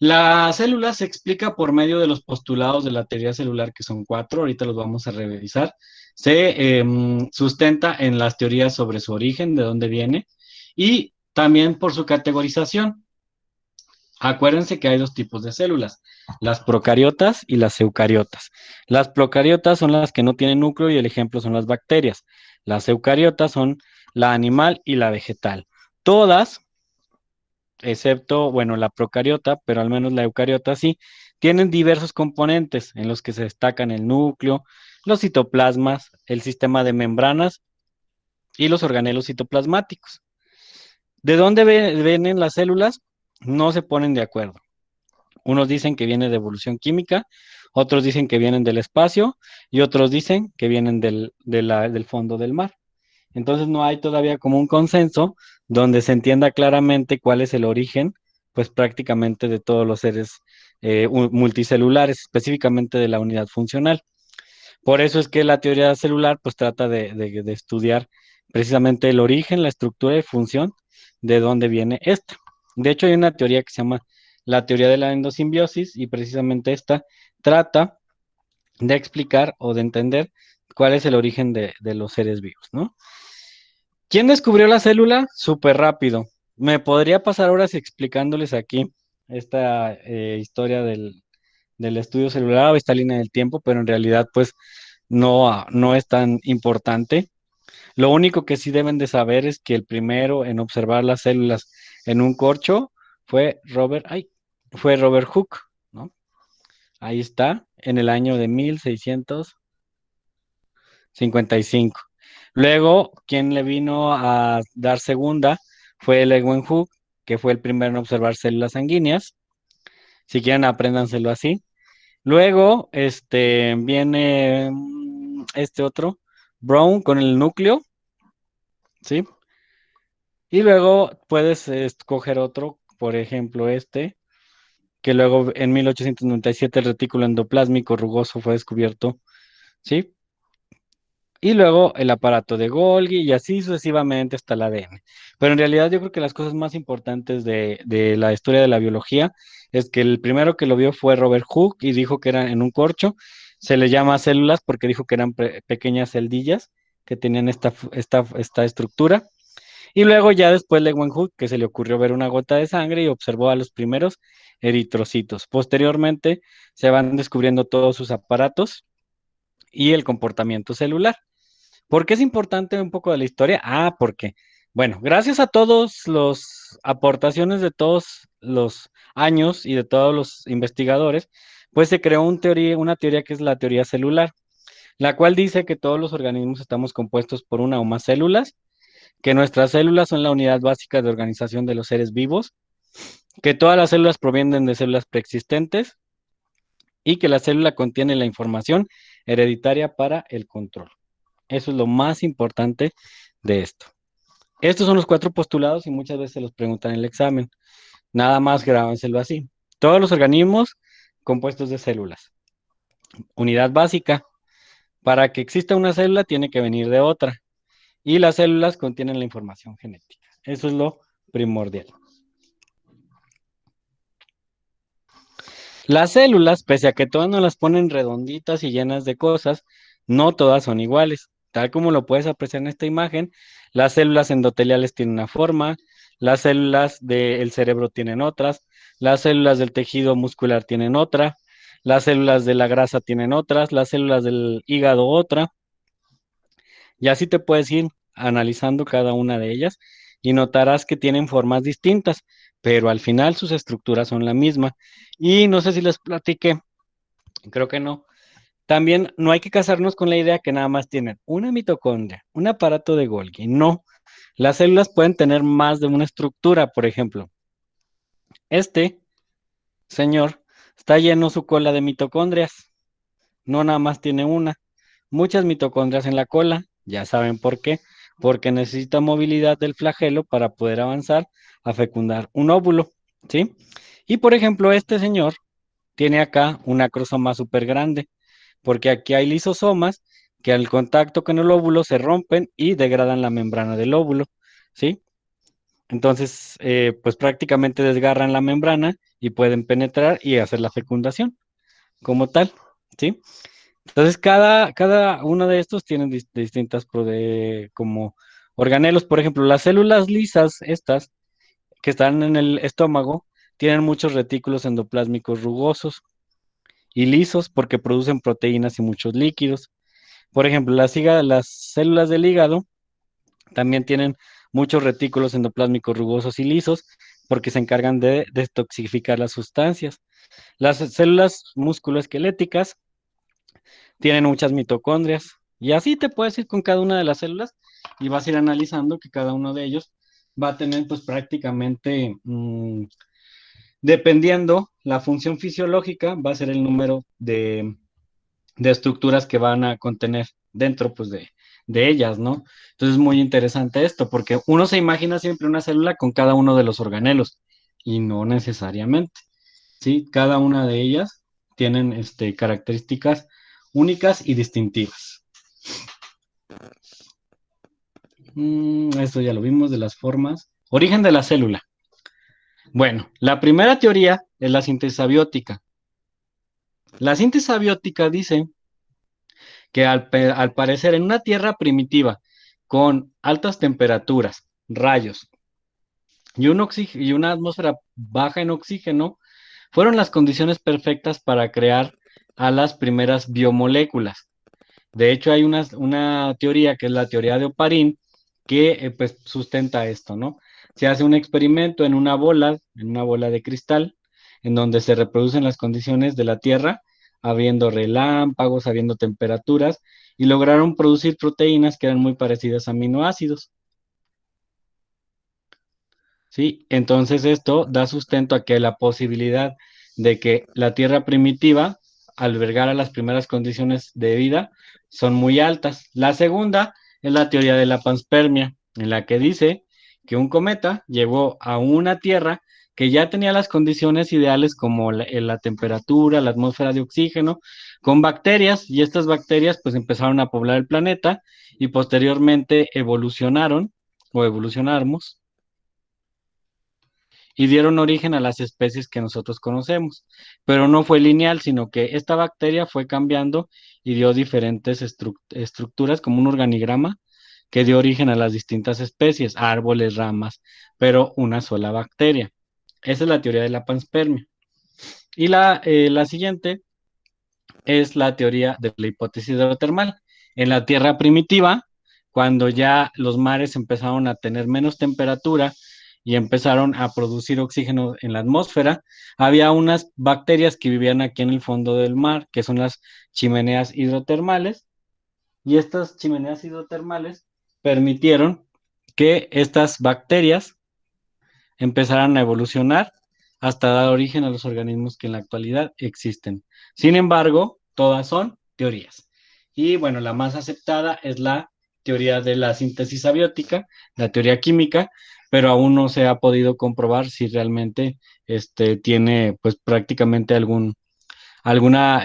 La célula se explica por medio de los postulados de la teoría celular, que son cuatro, ahorita los vamos a revisar. Se sustenta en las teorías sobre su origen, de dónde viene, y también por su categorización. Acuérdense que hay dos tipos de células, las procariotas y las eucariotas. Las procariotas son las que no tienen núcleo y el ejemplo son las bacterias. Las eucariotas son la animal y la vegetal. Todas, excepto, bueno, la procariota, pero al menos la eucariota sí, tienen diversos componentes en los que se destacan el núcleo, los citoplasmas, el sistema de membranas y los organelos citoplasmáticos. ¿De dónde vienen las células? No se ponen de acuerdo. Unos dicen que viene de evolución química, otros dicen que vienen del espacio y otros dicen que vienen del fondo del mar. Entonces no hay todavía como un consenso donde se entienda claramente cuál es el origen, pues prácticamente de todos los seres multicelulares, específicamente de la unidad funcional. Por eso es que la teoría celular pues trata de estudiar precisamente el origen, la estructura y función de dónde viene esta. De hecho, hay una teoría que se llama la teoría de la endosimbiosis y precisamente esta trata de explicar o de entender cuál es el origen de los seres vivos, ¿no? ¿Quién descubrió la célula? Súper rápido. Me podría pasar horas explicándoles aquí esta historia del estudio celular o esta línea del tiempo, pero en realidad pues no es tan importante. Lo único que sí deben de saber es que el primero en observar las células en un corcho fue Robert Hooke, ¿no? Ahí está, en el año de 1655. Luego, quien le vino a dar segunda fue Leeuwenhoek, Hooke, que fue el primero en observar células sanguíneas. Si quieren, apréndanselo así. Luego, viene este otro, Brown con el núcleo, ¿sí? Y luego puedes escoger otro, por ejemplo, que luego en 1897 el retículo endoplásmico rugoso fue descubierto, ¿sí? Y luego el aparato de Golgi y así sucesivamente hasta el ADN. Pero en realidad yo creo que las cosas más importantes de la historia de la biología es que el primero que lo vio fue Robert Hooke y dijo que eran en un corcho. Se le llama células porque dijo que eran pequeñas celdillas que tenían esta estructura. Y luego ya después Leeuwenhoek, que se le ocurrió ver una gota de sangre y observó a los primeros eritrocitos. Posteriormente se van descubriendo todos sus aparatos y el comportamiento celular. ¿Por qué es importante un poco de la historia? Porque, bueno, gracias a todos los aportaciones de todos los años y de todos los investigadores, pues se creó una teoría que es la teoría celular, la cual dice que todos los organismos estamos compuestos por una o más células, que nuestras células son la unidad básica de organización de los seres vivos, que todas las células provienen de células preexistentes y que la célula contiene la información hereditaria para el control. Eso es lo más importante de esto. Estos son los cuatro postulados y muchas veces se los preguntan en el examen. Nada más grábenselo así. Todos los organismos compuestos de células. Unidad básica. Para que exista una célula tiene que venir de otra. Y las células contienen la información genética. Eso es lo primordial. Las células, pese a que todas nos las ponen redonditas y llenas de cosas, no todas son iguales. Tal como lo puedes apreciar en esta imagen, las células endoteliales tienen una forma, las células del cerebro tienen otras, las células del tejido muscular tienen otra, las células de la grasa tienen otras, las células del hígado otra, y así te puedes ir analizando cada una de ellas y notarás que tienen formas distintas, pero al final sus estructuras son la misma. Y no sé si les platiqué, creo que no. También no hay que casarnos con la idea que nada más tienen una mitocondria, un aparato de Golgi. No, las células pueden tener más de una estructura. Por ejemplo, este señor está lleno su cola de mitocondrias. No nada más tiene una. Muchas mitocondrias en la cola. Ya saben por qué. Porque necesita movilidad del flagelo para poder avanzar a fecundar un óvulo. ¿Sí? Y por ejemplo, este señor tiene acá una acrosoma súper grande, porque aquí hay lisosomas que al contacto con el óvulo se rompen y degradan la membrana del óvulo, ¿sí? Entonces, pues prácticamente desgarran la membrana y pueden penetrar y hacer la fecundación como tal, ¿sí? Entonces, cada uno de estos tienen distintas como organelos. Por ejemplo, las células lisas, estas que están en el estómago, tienen muchos retículos endoplásmicos rugosos y lisos porque producen proteínas y muchos líquidos. Por ejemplo, las células del hígado también tienen muchos retículos endoplásmicos rugosos y lisos porque se encargan de detoxificar las sustancias. Las células musculoesqueléticas tienen muchas mitocondrias. Y así te puedes ir con cada una de las células y vas a ir analizando que cada uno de ellos va a tener pues prácticamente, dependiendo la función fisiológica, va a ser el número de estructuras que van a contener dentro pues de ellas, ¿no? Entonces es muy interesante esto porque uno se imagina siempre una célula con cada uno de los organelos y no necesariamente. ¿Sí? Cada una de ellas tienen características únicas y distintivas. Esto ya lo vimos de las formas. Origen de la célula. Bueno, la primera teoría es la síntesis abiótica. La síntesis abiótica dice que al parecer en una tierra primitiva con altas temperaturas, rayos y una atmósfera baja en oxígeno, fueron las condiciones perfectas para crear a las primeras biomoléculas. De hecho, hay una teoría que es la teoría de Oparin que pues sustenta esto, ¿no? Se hace un experimento en una bola de cristal, en donde se reproducen las condiciones de la Tierra, habiendo relámpagos, habiendo temperaturas, y lograron producir proteínas que eran muy parecidas a aminoácidos. ¿Sí? Entonces esto da sustento a que la posibilidad de que la Tierra primitiva albergara las primeras condiciones de vida son muy altas. La segunda es la teoría de la panspermia, en la que dice que un cometa llegó a una Tierra que ya tenía las condiciones ideales como la temperatura, la atmósfera de oxígeno, con bacterias, y estas bacterias pues empezaron a poblar el planeta y posteriormente evolucionaron o evolucionamos y dieron origen a las especies que nosotros conocemos. Pero no fue lineal, sino que esta bacteria fue cambiando y dio diferentes estructuras, como un organigrama, que dio origen a las distintas especies, árboles, ramas, pero una sola bacteria. Esa es la teoría de la panspermia. Y la siguiente es la teoría de la hipótesis hidrotermal. En la Tierra primitiva, cuando ya los mares empezaron a tener menos temperatura y empezaron a producir oxígeno en la atmósfera, había unas bacterias que vivían aquí en el fondo del mar, que son las chimeneas hidrotermales, y estas chimeneas hidrotermales permitieron que estas bacterias empezaran a evolucionar hasta dar origen a los organismos que en la actualidad existen. Sin embargo, todas son teorías. Y bueno, la más aceptada es la teoría de la síntesis abiótica, la teoría química, pero aún no se ha podido comprobar si realmente tiene pues prácticamente alguna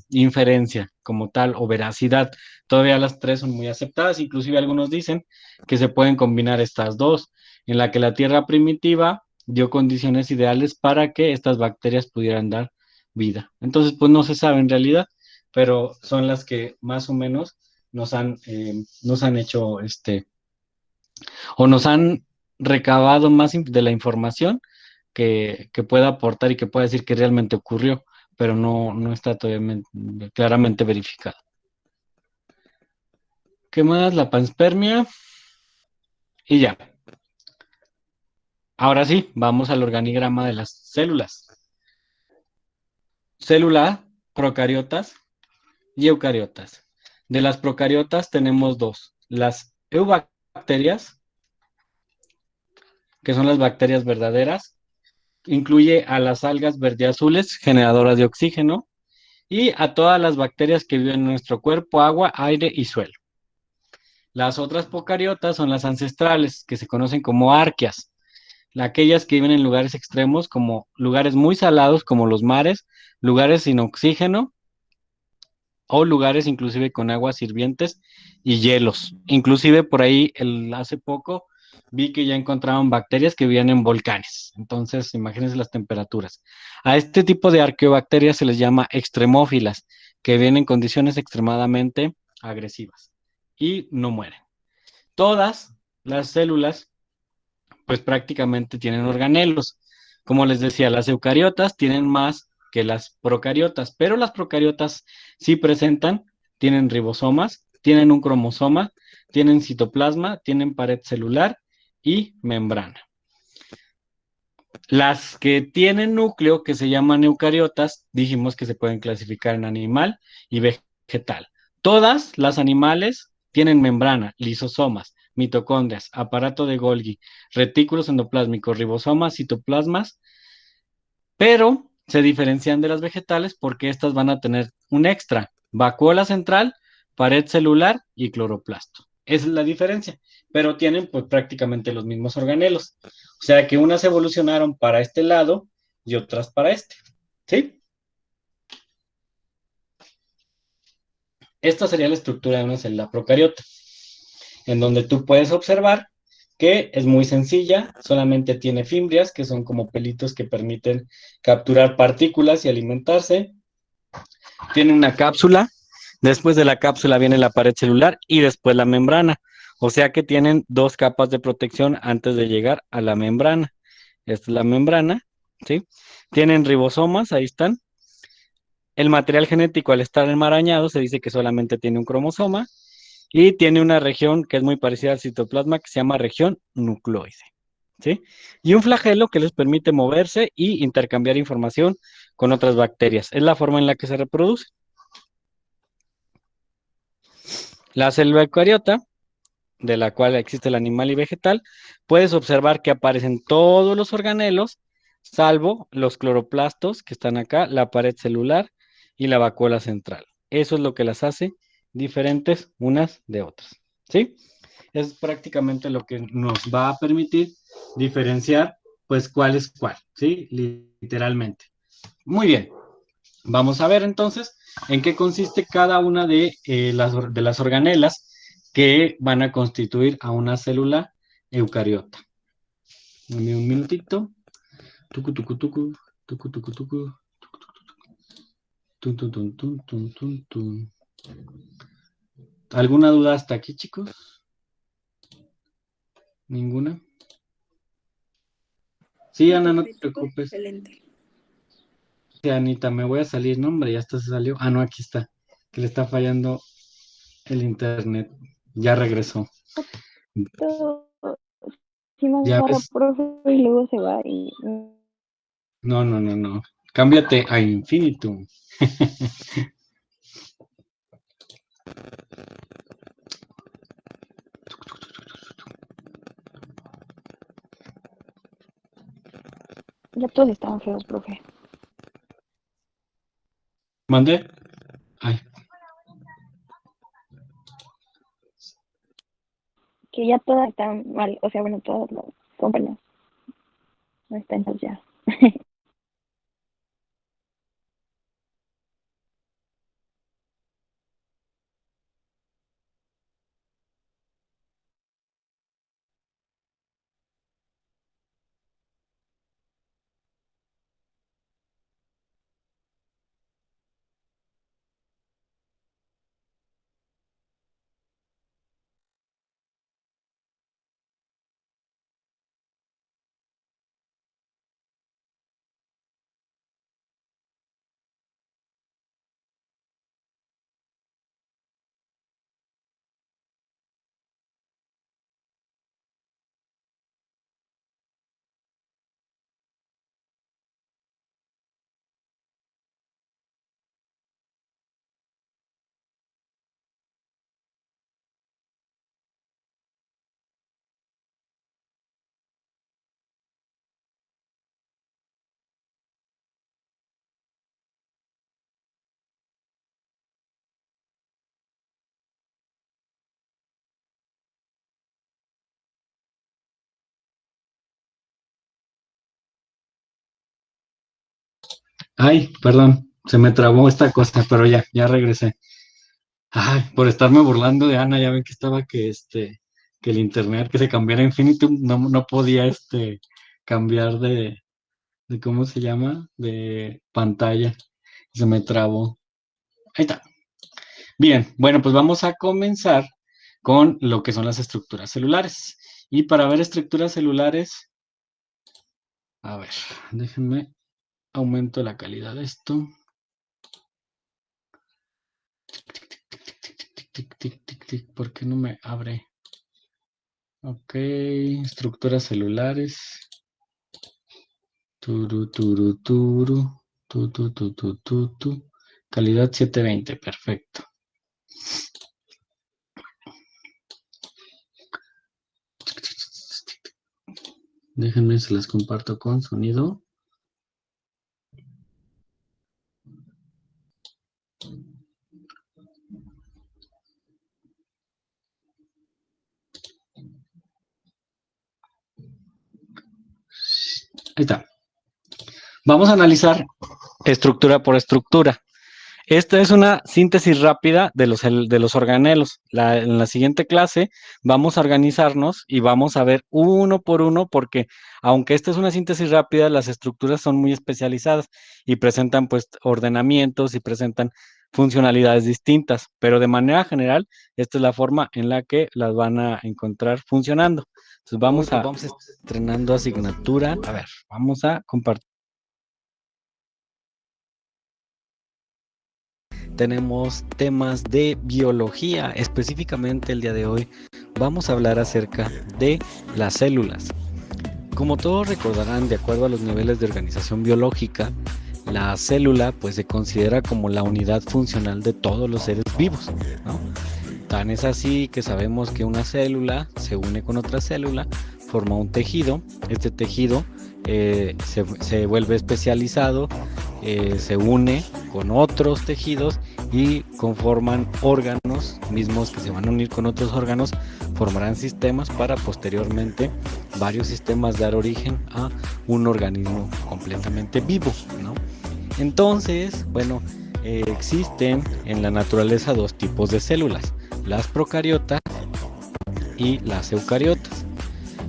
inferencia como tal o veracidad. Todavía las tres son muy aceptadas, inclusive algunos dicen que se pueden combinar estas dos, en la que la Tierra primitiva dio condiciones ideales para que estas bacterias pudieran dar vida. Entonces, pues no se sabe en realidad, pero son las que más o menos nos han hecho o nos han recabado más de la información que pueda aportar y que pueda decir que realmente ocurrió, pero no está todavía claramente verificado. ¿Qué más? La panspermia. Y ya. Ahora sí, vamos al organigrama de las células. Célula, procariotas y eucariotas. De las procariotas tenemos dos. Las eubacterias, que son las bacterias verdaderas, incluye a las algas verdeazules generadoras de oxígeno y a todas las bacterias que viven en nuestro cuerpo, agua, aire y suelo. Las otras procariotas son las ancestrales, que se conocen como arqueas, aquellas que viven en lugares extremos, como lugares muy salados, como los mares, lugares sin oxígeno o lugares inclusive con aguas hirvientes y hielos. Inclusive por ahí hace poco vi que ya encontraron bacterias que vivían en volcanes. Entonces, imagínense las temperaturas. A este tipo de arqueobacterias se les llama extremófilas, que viven en condiciones extremadamente agresivas y no mueren. Todas las células, pues prácticamente tienen organelos. Como les decía, las eucariotas tienen más que las procariotas, pero las procariotas sí presentan, tienen ribosomas, tienen un cromosoma, tienen citoplasma, tienen pared celular y membrana. Las que tienen núcleo, que se llaman eucariotas, dijimos que se pueden clasificar en animal y vegetal. Todas las animales tienen membrana, lisosomas, mitocondrias, aparato de Golgi, retículos endoplásmicos, ribosomas, citoplasmas, pero se diferencian de las vegetales porque estas van a tener un extra, vacuola central, pared celular y cloroplasto. Esa es la diferencia, pero tienen pues prácticamente los mismos organelos. O sea que unas evolucionaron para este lado y otras para este. ¿Sí? Esta sería la estructura de una célula procariota, en donde tú puedes observar que es muy sencilla, solamente tiene fimbrias, que son como pelitos que permiten capturar partículas y alimentarse. Tiene una cápsula, después de la cápsula viene la pared celular y después la membrana. O sea que tienen dos capas de protección antes de llegar a la membrana. Esta es la membrana, ¿sí? Tienen ribosomas, ahí están. El material genético, al estar enmarañado, se dice que solamente tiene un cromosoma y tiene una región que es muy parecida al citoplasma que se llama región nucleoide, ¿sí? Y un flagelo que les permite moverse y intercambiar información con otras bacterias. Es la forma en la que se reproduce. La célula eucariota, de la cual existe el animal y vegetal, puedes observar que aparecen todos los organelos, salvo los cloroplastos que están acá, la pared celular y la vacuola central. Eso es lo que las hace diferentes unas de otras, ¿sí? Es prácticamente lo que nos va a permitir diferenciar, pues, cuál es cuál, ¿sí? Literalmente. Muy bien. Vamos a ver entonces en qué consiste cada una de las organelas que van a constituir a una célula eucariota. Dame un minutito. Tucu, tucu, tucu, tucu, tucu, tucu, tun, tun, tun, tun, tun, tun, tun. ¿Alguna duda hasta aquí, chicos? ¿Ninguna? Sí, Ana, no te preocupes. Excelente. Sí, Anita, me voy a salir, no, hombre, ya hasta se salió. Ah, no, aquí está, que le está fallando el internet. Ya regresó. Todo sí me Ya agarra, ves. profe, y luego se va y No, no, no, no. Cámbiate a Infinitum. ya todos estaban feos, profe. ¿Mande? Ay, Que ya todas están mal, o sea, bueno, todas las compañías no están ya. ay, perdón, se me trabó esta cosa, pero ya regresé. Ay, por estarme burlando de Ana, ya ven que estaba que que el internet, que se cambiara a Infinitum, no podía cambiar de ¿cómo se llama? De pantalla. Se me trabó. Ahí está. Bien, bueno, pues vamos a comenzar con lo que son las estructuras celulares. Y para ver estructuras celulares, a ver, déjenme aumento la calidad de esto. ¿Por qué no me abre? Ok, estructuras celulares. Calidad 720, perfecto. Déjenme, se las comparto con sonido. Ahí está. Vamos a analizar estructura por estructura. Esta es una síntesis rápida de los organelos. En la siguiente clase vamos a organizarnos y vamos a ver uno por uno porque aunque esta es una síntesis rápida, las estructuras son muy especializadas y presentan pues ordenamientos y presentan funcionalidades distintas, pero de manera general esta es la forma en la que las van a encontrar funcionando. Entonces vamos estrenando asignatura. A ver, vamos a compartir. Tenemos temas de biología, específicamente el día de hoy vamos a hablar acerca de las células. Como todos recordarán, de acuerdo a los niveles de organización biológica, la célula pues se considera como la unidad funcional de todos los seres vivos, ¿no? Tan es así que sabemos que una célula se une con otra célula, forma un tejido, este tejido se vuelve especializado, se une con otros tejidos y conforman órganos mismos que se van a unir con otros órganos, formarán sistemas para posteriormente varios sistemas dar origen a un organismo completamente vivo, ¿no? Entonces, bueno, existen en la naturaleza dos tipos de células, las procariotas y las eucariotas.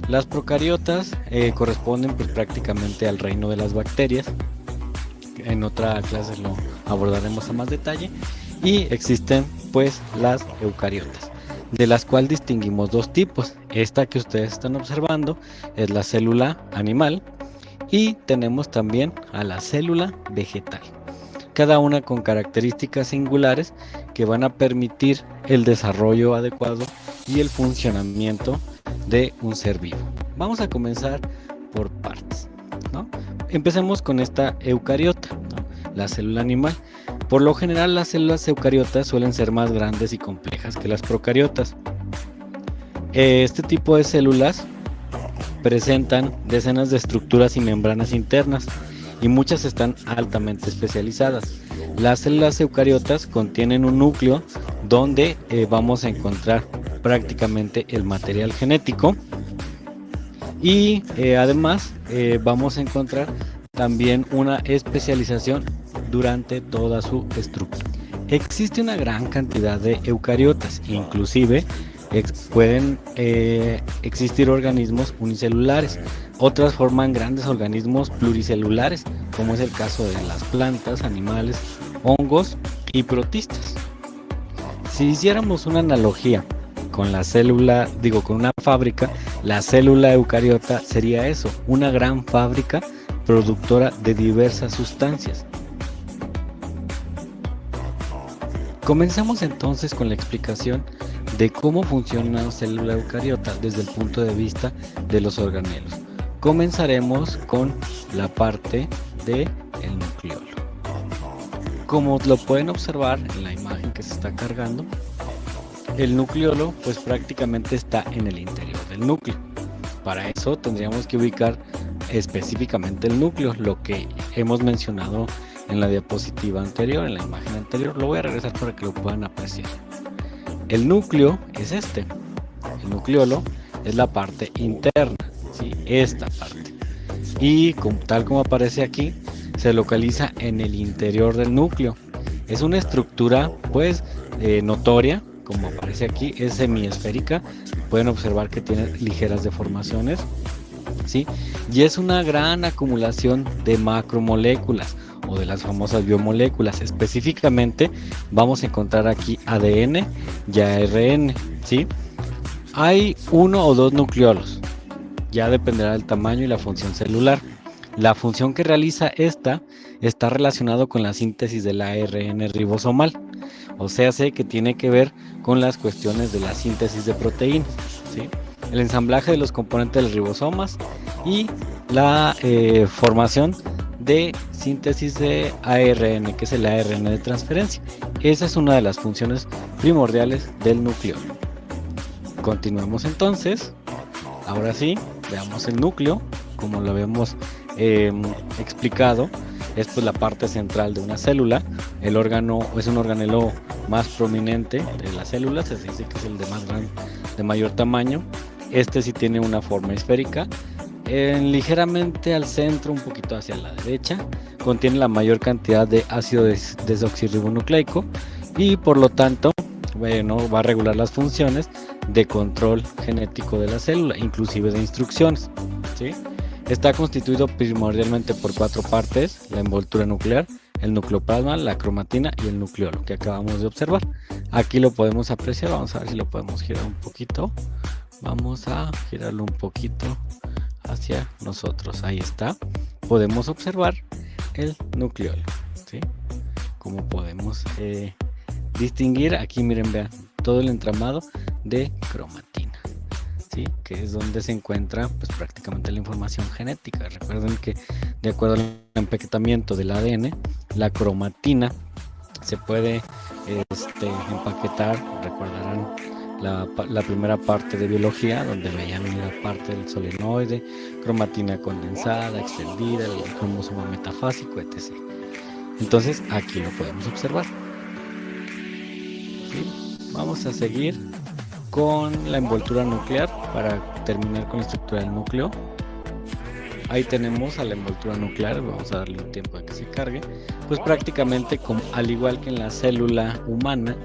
Las procariotas corresponden pues prácticamente al reino de las bacterias. En otra clase lo abordaremos a más detalle. Y existen pues las eucariotas, de las cuales distinguimos dos tipos. Esta que ustedes están observando es la célula animal y tenemos también a la célula vegetal, cada una con características singulares que van a permitir el desarrollo adecuado y el funcionamiento de un ser vivo. Vamos a comenzar por partes, ¿no? Empecemos con esta eucariota, ¿no? La célula animal. Por lo general, las células eucariotas suelen ser más grandes y complejas que las procariotas. Este tipo de células presentan decenas de estructuras y membranas internas y muchas están altamente especializadas. Las células eucariotas contienen un núcleo donde vamos a encontrar prácticamente el material genético y además vamos a encontrar también una especialización durante toda su estructura. Existe una gran cantidad de eucariotas, inclusive pueden existir organismos unicelulares, otras forman grandes organismos pluricelulares, como es el caso de las plantas, animales, hongos y protistas. Si hiciéramos una analogía con la célula, con una fábrica, la célula eucariota sería eso, una gran fábrica productora de diversas sustancias. Comencemos entonces con la explicación de cómo funciona una célula eucariota desde el punto de vista de los organelos. Comenzaremos con la parte del nucleolo. Como lo pueden observar en la imagen que se está cargando, el nucleolo pues prácticamente está en el interior del núcleo. Para eso tendríamos que ubicar específicamente el núcleo, lo que hemos mencionado en la diapositiva anterior, en la imagen anterior. Lo voy a regresar para que lo puedan apreciar. El núcleo es el nucleolo es la parte interna, ¿sí? Esta parte, y tal como aparece aquí, se localiza en el interior del núcleo. Es una estructura pues notoria, como aparece aquí, es semiesférica. Pueden observar que tiene ligeras deformaciones, ¿sí? Y es una gran acumulación de macromoléculas o de las famosas biomoléculas. Específicamente vamos a encontrar aquí ADN y ARN, ¿sí? Hay 1 o 2 nucleolos, ya dependerá del tamaño y la función celular. La función que realiza esta está relacionado con la síntesis del ARN ribosomal, o sea, sé que tiene que ver con las cuestiones de la síntesis de proteínas, ¿sí? El ensamblaje de los componentes de los ribosomas y la formación de síntesis de ARN, que es el ARN de transferencia. Esa es una de las funciones primordiales del núcleo. Continuemos entonces. Ahora sí, veamos el núcleo, como lo habíamos explicado. Es pues la parte central de una célula. El órgano es un organelo más prominente de las células, se dice que es el de mayor tamaño. Este sí tiene una forma esférica, ligeramente al centro, un poquito hacia la derecha. Contiene la mayor cantidad de ácido desoxirribonucleico y por lo tanto, bueno, va a regular las funciones de control genético de la célula, inclusive de instrucciones, ¿sí? Está constituido primordialmente por 4 partes: la envoltura nuclear, el nucleoplasma, la cromatina y el nucleolo, que acabamos de observar. Aquí lo podemos apreciar, vamos a ver si lo podemos girar un poquito. Vamos a girarlo un poquito hacia nosotros, ahí está. Podemos observar el nucleolo, ¿sí? Como podemos distinguir, aquí miren, vean, todo el entramado de cromatina, ¿sí? Que es donde se encuentra pues prácticamente la información genética. Recuerden que de acuerdo al empaquetamiento del ADN, la cromatina se puede empaquetar. Recordarán la primera parte de biología, donde veían la parte del solenoide, cromatina condensada, extendida, el cromosoma metafásico, etc. Entonces aquí lo podemos observar, ¿sí? Vamos a seguir con la envoltura nuclear para terminar con la estructura del núcleo. Ahí tenemos a la envoltura nuclear, vamos a darle un tiempo a que se cargue. Pues prácticamente al igual que en la célula humana,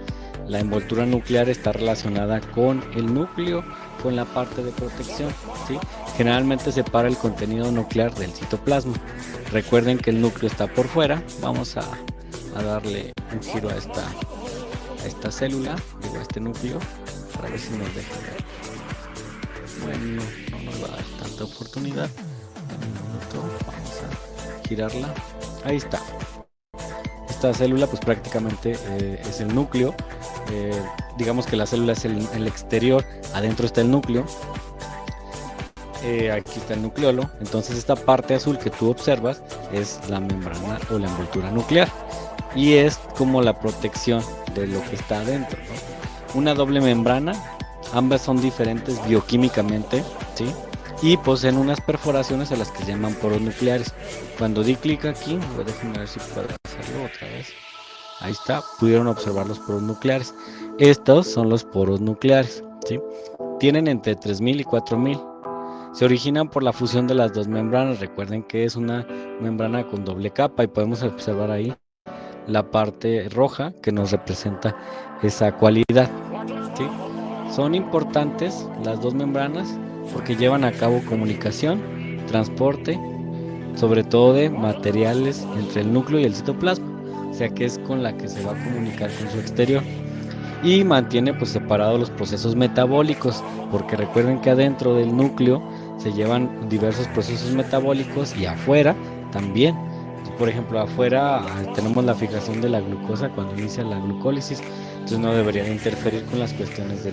la envoltura nuclear está relacionada con el núcleo, con la parte de protección, ¿sí? Generalmente separa el contenido nuclear del citoplasma. Recuerden que el núcleo está por fuera. Vamos a darle un giro a esta célula, a este núcleo, para ver si nos deja ver. Bueno, no nos va a dar tanta oportunidad. Un minuto, vamos a girarla. Ahí está. Esta célula pues prácticamente es el núcleo. Digamos que la célula es el exterior, adentro está el núcleo. Aquí está el nucleolo. Entonces esta parte azul que tú observas es la membrana o la envoltura nuclear, y es como la protección de lo que está adentro, ¿no? Una doble membrana, ambas son diferentes bioquímicamente, ¿sí? Y poseen unas perforaciones a las que se llaman poros nucleares. Cuando di clic aquí, déjenme ver si puedo hacerlo otra vez. Ahí está, pudieron observar los poros nucleares. Estos son los poros nucleares, ¿sí? Tienen entre 3000 y 4000. Se originan por la fusión de las dos membranas. Recuerden que es una membrana con doble capa y podemos observar ahí la parte roja que nos representa esa cualidad, ¿sí? Son importantes las dos membranas porque llevan a cabo comunicación, transporte, sobre todo de materiales entre el núcleo y el citoplasma, o sea que es con la que se va a comunicar con su exterior, y mantiene pues separados los procesos metabólicos, porque recuerden que adentro del núcleo se llevan diversos procesos metabólicos y afuera también. Por ejemplo, afuera tenemos la fijación de la glucosa cuando inicia la glucólisis, entonces no deberían interferir con las cuestiones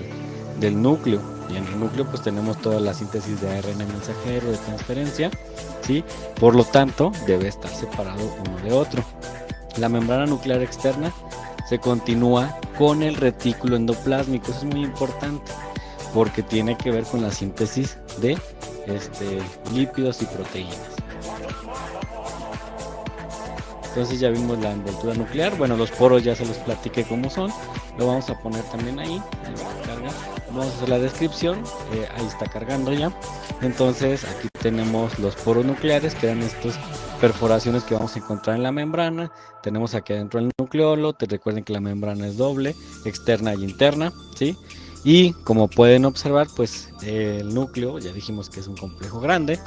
del núcleo. Y en el núcleo pues tenemos toda la síntesis de ARN mensajero, de transferencia, ¿sí? Por lo tanto, debe estar separado uno de otro. La membrana nuclear externa se continúa con el retículo endoplásmico. Eso es muy importante porque tiene que ver con la síntesis de lípidos y proteínas. Entonces ya vimos la envoltura nuclear. Bueno, los poros ya se los platiqué cómo son. Lo vamos a poner también ahí. Vamos a hacer la descripción. Ahí está cargando ya. Entonces aquí tenemos los poros nucleares, que eran estos perforaciones que vamos a encontrar en la membrana. Tenemos aquí adentro el nucleolo. Te recuerden que la membrana es doble, externa y interna, ¿sí? Y como pueden observar, pues el núcleo, ya dijimos que es un complejo grande,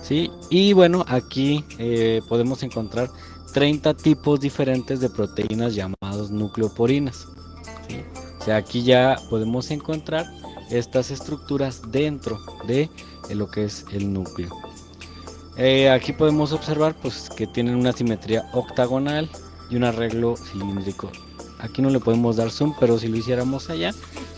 ¿sí? Y bueno, aquí podemos encontrar 30 tipos diferentes de proteínas llamados nucleoporinas, ¿sí? O sea, aquí ya podemos encontrar estas estructuras dentro de lo que es el núcleo. Aquí podemos observar pues que tienen una simetría octagonal y un arreglo cilíndrico. Aquí no le podemos dar zoom, pero si lo hiciéramos allá,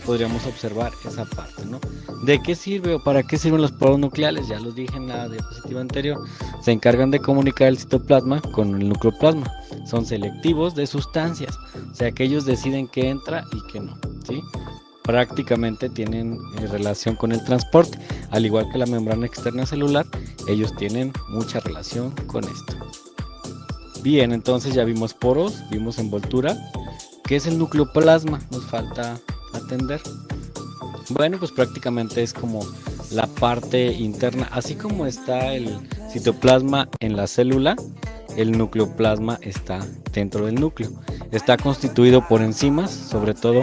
podríamos observar esa parte, ¿no? ¿De qué sirve o para qué sirven los poros nucleares? Ya los dije en la diapositiva anterior. Se encargan de comunicar el citoplasma con el nucleoplasma. Son selectivos de sustancias, o sea que ellos deciden qué entra y qué no, ¿sí? Prácticamente tienen relación con el transporte, al igual que la membrana externa celular, ellos tienen mucha relación con esto. Bien, entonces ya vimos poros, vimos envoltura. ¿Qué es el nucleoplasma? Nos falta atender. Bueno, pues prácticamente es como la parte interna, así como está el citoplasma en la célula, el nucleoplasma está dentro del núcleo. Está constituido por enzimas, sobre todo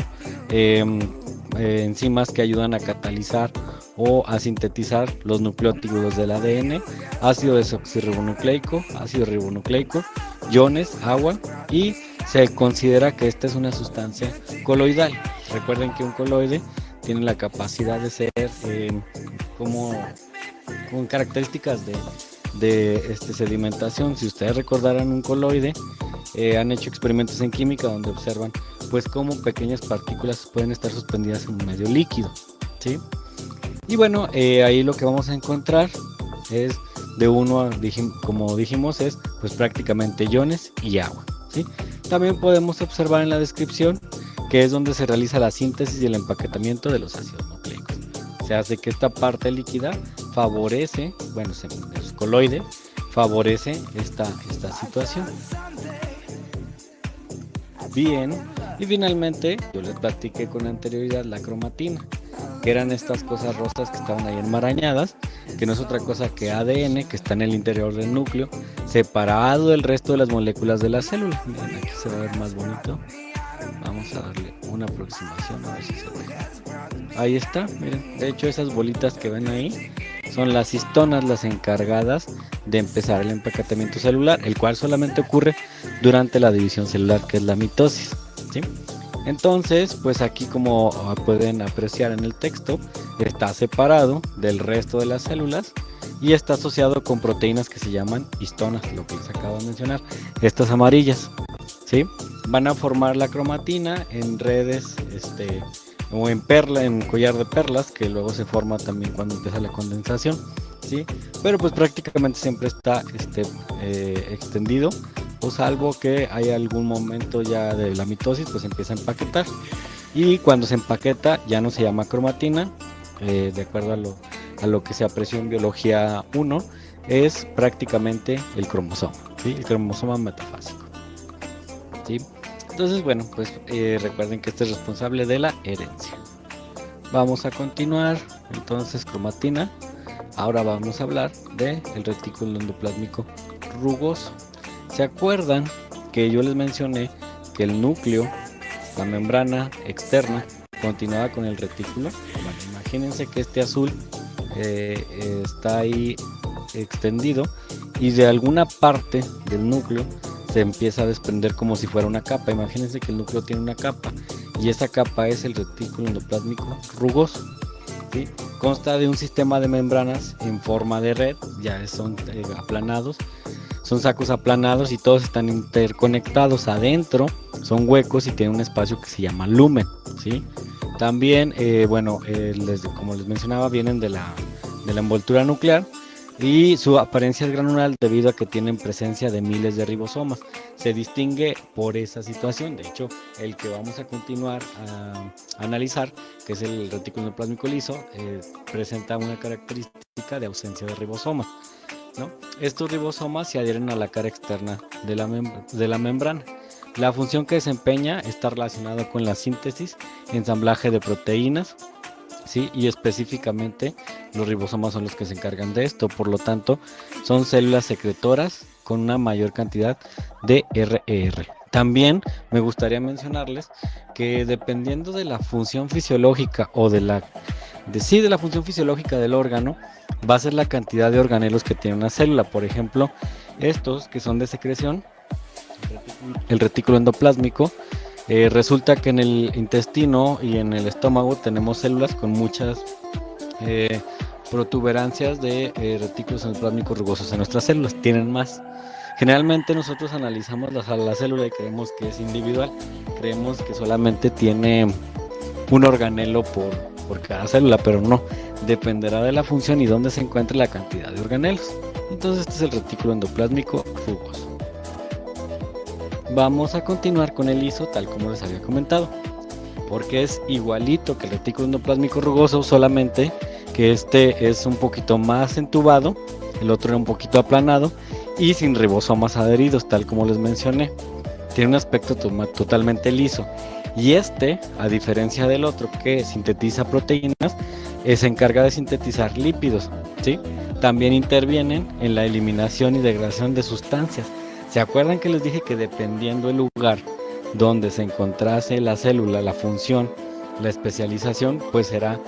enzimas que ayudan a catalizar o a sintetizar los nucleótidos del ADN, ácido desoxirribonucleico, ácido ribonucleico, iones, agua, y se considera que esta es una sustancia coloidal. Recuerden que un coloide tiene la capacidad de ser como con características de sedimentación. Si ustedes recordaran un coloide, han hecho experimentos en química donde observan pues cómo pequeñas partículas pueden estar suspendidas en un medio líquido, ¿sí? Y bueno, ahí lo que vamos a encontrar es de uno, como dijimos, es pues prácticamente iones y agua, ¿sí? También podemos observar en la descripción que es donde se realiza la síntesis y el empaquetamiento de los ácidos nucleicos. Se hace que esta parte líquida favorece, bueno, el coloide favorece esta situación. Bien, y finalmente yo les platiqué con anterioridad la cromatina, que eran estas cosas rosas que estaban ahí enmarañadas, que no es otra cosa que ADN que está en el interior del núcleo, separado del resto de las moléculas de la célula. Miren, aquí se va a ver más bonito. Vamos a darle una aproximación a ver si se ve. Ahí está, miren. De hecho, esas bolitas que ven ahí son las histonas las encargadas de empezar el empaquetamiento celular, el cual solamente ocurre durante la división celular, que es la mitosis, ¿sí? Entonces, pues aquí, como pueden apreciar en el texto, está separado del resto de las células y está asociado con proteínas que se llaman histonas, lo que les acabo de mencionar, estas amarillas, ¿sí? Van a formar la cromatina en redes, o en collar de perlas, que luego se forma también cuando empieza la condensación, ¿sí? Pero pues prácticamente siempre está extendido, o salvo que hay algún momento ya de la mitosis, pues empieza a empaquetar, y cuando se empaqueta ya no se llama cromatina, de acuerdo a lo que se apreció en biología 1, es prácticamente el cromosoma, ¿sí? El cromosoma metafásico, ¿sí? Entonces, bueno, pues recuerden que este es responsable de la herencia. Vamos a continuar, entonces, cromatina. Ahora vamos a hablar del retículo endoplásmico rugoso. ¿Se acuerdan que yo les mencioné que el núcleo, la membrana externa, continuaba con el retículo? Bueno, imagínense que este azul está ahí extendido y de alguna parte del núcleo se empieza a desprender como si fuera una capa. Imagínense que el núcleo tiene una capa y esa capa es el retículo endoplásmico rugoso, ¿sí? Consta de un sistema de membranas en forma de red, ya son aplanados, son sacos aplanados y todos están interconectados. Adentro son huecos y tienen un espacio que se llama lumen, ¿sí? También, como les mencionaba, vienen de la envoltura nuclear y su apariencia es granular debido a que tienen presencia de miles de ribosomas. Se distingue por esa situación. De hecho, el que vamos a continuar a analizar, que es el retículo endoplásmico liso, presenta una característica de ausencia de ribosomas, ¿no? Estos ribosomas se adhieren a la cara externa de la membrana. La función que desempeña está relacionada con la síntesis, ensamblaje de proteínas, ¿sí? Y específicamente los ribosomas son los que se encargan de esto, por lo tanto son células secretoras con una mayor cantidad de RR. También me gustaría mencionarles que dependiendo de la función fisiológica o de la función fisiológica del órgano, va a ser la cantidad de organelos que tiene una célula. Por ejemplo, estos que son de secreción, el retículo endoplásmico, resulta que en el intestino y en el estómago tenemos células con muchas protuberancias de retículos endoplásmicos rugosos. En nuestras células tienen más. Generalmente nosotros analizamos la célula y creemos que es individual, creemos que solamente tiene un organelo por cada célula, pero no, dependerá de la función y dónde se encuentre la cantidad de organelos. Entonces este es el retículo endoplásmico rugoso. Vamos a continuar con el liso, tal como les había comentado, porque es igualito que el retículo endoplásmico rugoso, solamente que este es un poquito más entubado, el otro era un poquito aplanado y sin ribosomas adheridos, tal como les mencioné. Tiene un aspecto totalmente liso. Y este, a diferencia del otro que sintetiza proteínas, se encarga de sintetizar lípidos, ¿sí? También intervienen en la eliminación y degradación de sustancias. ¿Se acuerdan que les dije que dependiendo del lugar donde se encontrase la célula, la función, la especialización, pues será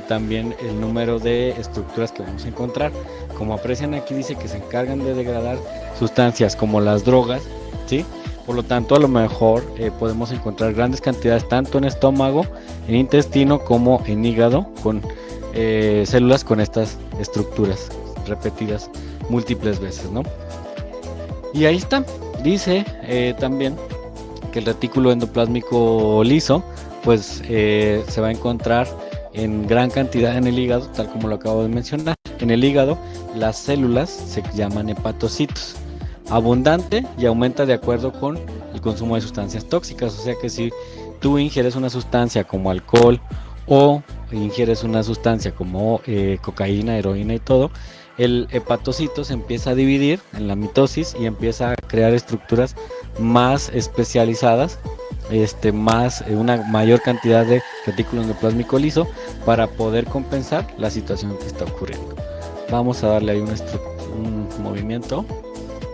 también el número de estructuras que vamos a encontrar? Como aprecian aquí, dice que se encargan de degradar sustancias como las drogas, ¿sí? Por lo tanto, a lo mejor podemos encontrar grandes cantidades tanto en estómago, en intestino, como en hígado, con células con estas estructuras repetidas múltiples veces, ¿no? Y ahí está. Dice también que el retículo endoplásmico liso, pues se va a encontrar en gran cantidad en el hígado, tal como lo acabo de mencionar. En el hígado, las células se llaman hepatocitos. Abundante y aumenta de acuerdo con el consumo de sustancias tóxicas, o sea que si tú ingieres una sustancia como alcohol o ingieres una sustancia como cocaína, heroína y todo, el hepatocito se empieza a dividir en la mitosis y empieza a crear estructuras más especializadas, una mayor cantidad de retículo endoplásmico liso para poder compensar la situación que está ocurriendo. Vamos a darle ahí un movimiento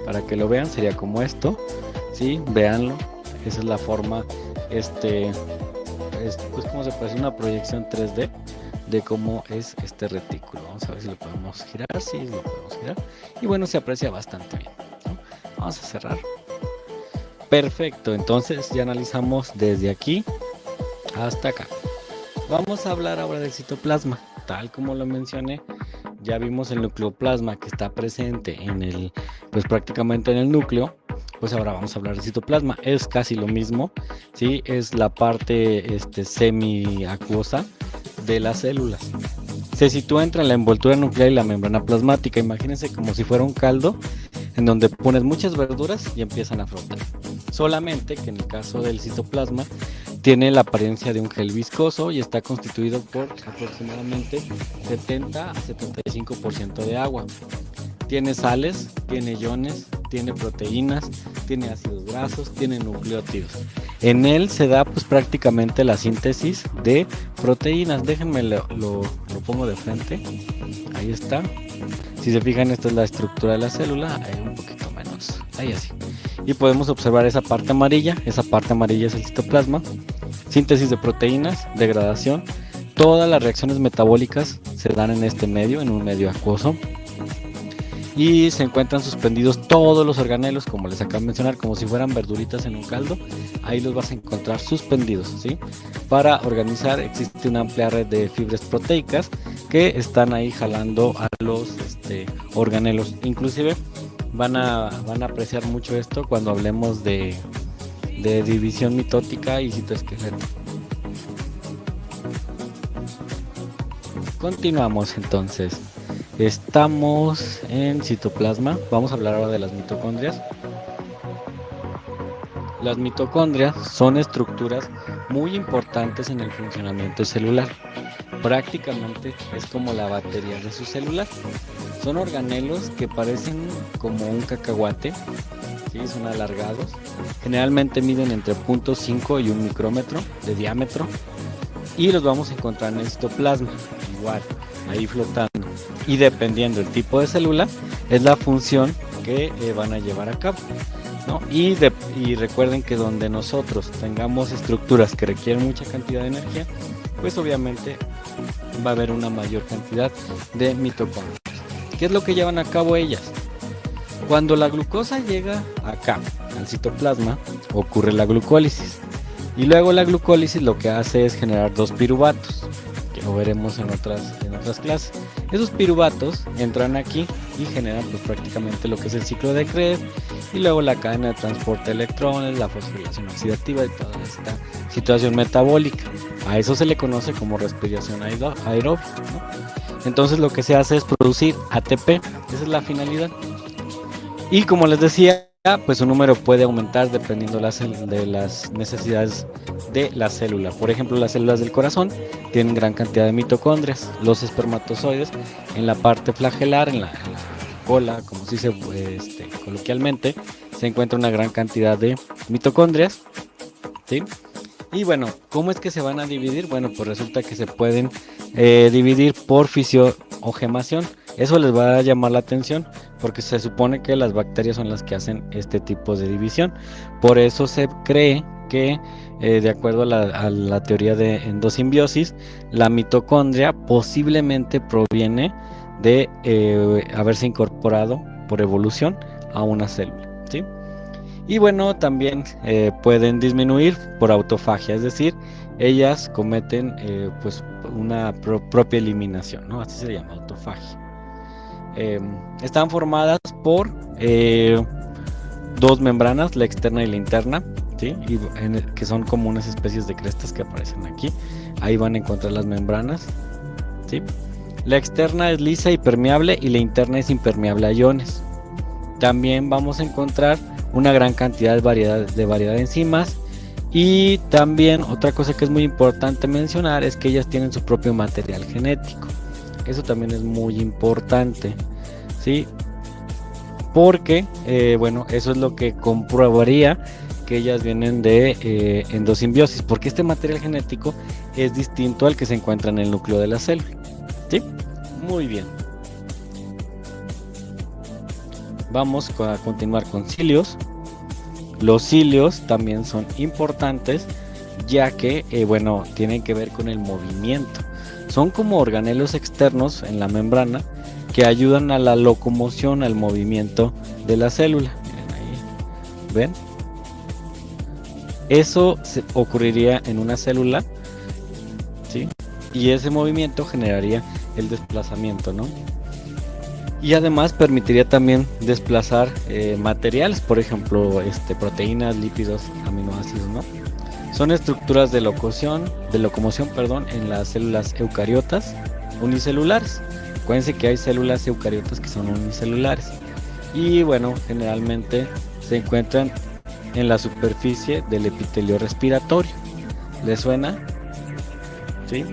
para que lo vean, sería como esto, ¿sí? Véanlo, esa es la forma, pues como se parece una proyección 3D de cómo es este retículo. Vamos a ver si lo podemos girar, sí, lo podemos girar, y bueno, se aprecia bastante bien, ¿no? Vamos a cerrar. Perfecto, entonces ya analizamos desde aquí hasta acá. Vamos a hablar ahora del citoplasma, tal como lo mencioné. Ya vimos el nucleoplasma que está presente pues prácticamente en el núcleo. Pues ahora vamos a hablar del citoplasma. Es casi lo mismo, ¿sí? Es la parte semiacuosa de las células. Se sitúa entre la envoltura nuclear y la membrana plasmática. Imagínense como si fuera un caldo en donde pones muchas verduras y empiezan a frotar. Solamente que en el caso del citoplasma tiene la apariencia de un gel viscoso y está constituido por aproximadamente 70 a 75% de agua. Tiene sales, tiene iones, tiene proteínas, tiene ácidos grasos, tiene nucleótidos. En él se da pues prácticamente la síntesis de proteínas. Déjenme lo pongo de frente. Ahí está. Si se fijan, esta es la estructura de la célula. Hay un poquito menos. Ahí así. Y podemos observar esa parte amarilla. Esa parte amarilla es el citoplasma. Síntesis de proteínas, degradación. Todas las reacciones metabólicas se dan en este medio, en un medio acuoso. Y se encuentran suspendidos todos los organelos, como les acabo de mencionar, como si fueran verduritas en un caldo. Ahí los vas a encontrar suspendidos, ¿sí? Para organizar existe una amplia red de fibras proteicas que están ahí jalando a los organelos. Inclusive van a apreciar mucho esto cuando hablemos de división mitótica y citoesqueleto. Continuamos entonces. Estamos en citoplasma. Vamos a hablar ahora de las mitocondrias. Las mitocondrias son estructuras muy importantes en el funcionamiento celular. Prácticamente es como la batería de su celular. Son organelos que parecen como un cacahuate, ¿sí? Son alargados. Generalmente miden entre 0.5 y 1 micrómetro de diámetro. y los vamos a encontrar en el citoplasma, igual, ahí flotando. Y dependiendo del tipo de célula, es la función que van a llevar a cabo, ¿no? Y recuerden que donde nosotros tengamos estructuras que requieren mucha cantidad de energía, pues obviamente va a haber una mayor cantidad de mitocondrias. ¿Qué es lo que llevan a cabo ellas? Cuando la glucosa llega acá, al citoplasma, ocurre la glucólisis. Y luego la glucólisis lo que hace es generar dos piruvatos, que lo veremos en otras clases. Esos piruvatos entran aquí y generan pues prácticamente lo que es el ciclo de Krebs, y luego la cadena de transporte de electrones, la fosforilación oxidativa y toda esta situación metabólica. A eso se le conoce como respiración aeróbica, ¿no? Entonces lo que se hace es producir ATP, esa es la finalidad. Y como les decía, pues su número puede aumentar dependiendo de las necesidades de la célula. Por ejemplo, las células del corazón tienen gran cantidad de mitocondrias. Los espermatozoides en la parte flagelar, en la cola, como se dice coloquialmente, se encuentra una gran cantidad de mitocondrias, ¿sí? Y bueno, ¿cómo es que se van a dividir? Bueno, pues resulta que se pueden dividir por fisiogemación. Eso les va a llamar la atención porque se supone que las bacterias son las que hacen este tipo de división. Por eso se cree que, de acuerdo a la teoría de endosimbiosis, la mitocondria posiblemente proviene de haberse incorporado por evolución a una célula, ¿sí? Y bueno, también pueden disminuir por autofagia, es decir, ellas cometen pues una propia eliminación, ¿no? Así se llama, autofagia. Están formadas por dos membranas, la externa y la interna, ¿sí? Que son como unas especies de crestas que aparecen aquí. Ahí van a encontrar las membranas, ¿sí? La externa es lisa y permeable y la interna es impermeable a iones. También vamos a encontrar una gran cantidad de variedad de enzimas, y también otra cosa que es muy importante mencionar es que ellas tienen su propio material genético. Eso también es muy importante, ¿sí? Porque bueno, eso es lo que comprobaría que ellas vienen de endosimbiosis, porque este material genético es distinto al que se encuentra en el núcleo de la célula, ¿sí? Muy bien. Vamos a continuar con cilios. Los cilios también son importantes, ya que bueno, tienen que ver con el movimiento. Son como organelos externos en la membrana que ayudan a la locomoción, al movimiento de la célula. Miren ahí, ¿ven? Eso ocurriría en una célula, ¿sí? Y ese movimiento generaría el desplazamiento, ¿no? Y además permitiría también desplazar materiales, por ejemplo, proteínas, lípidos, aminoácidos, ¿no? Son estructuras de locomoción, en las células eucariotas unicelulares. Acuérdense que hay células eucariotas que son unicelulares. Y bueno, generalmente se encuentran en la superficie del epitelio respiratorio. ¿Les suena? ¿Sí?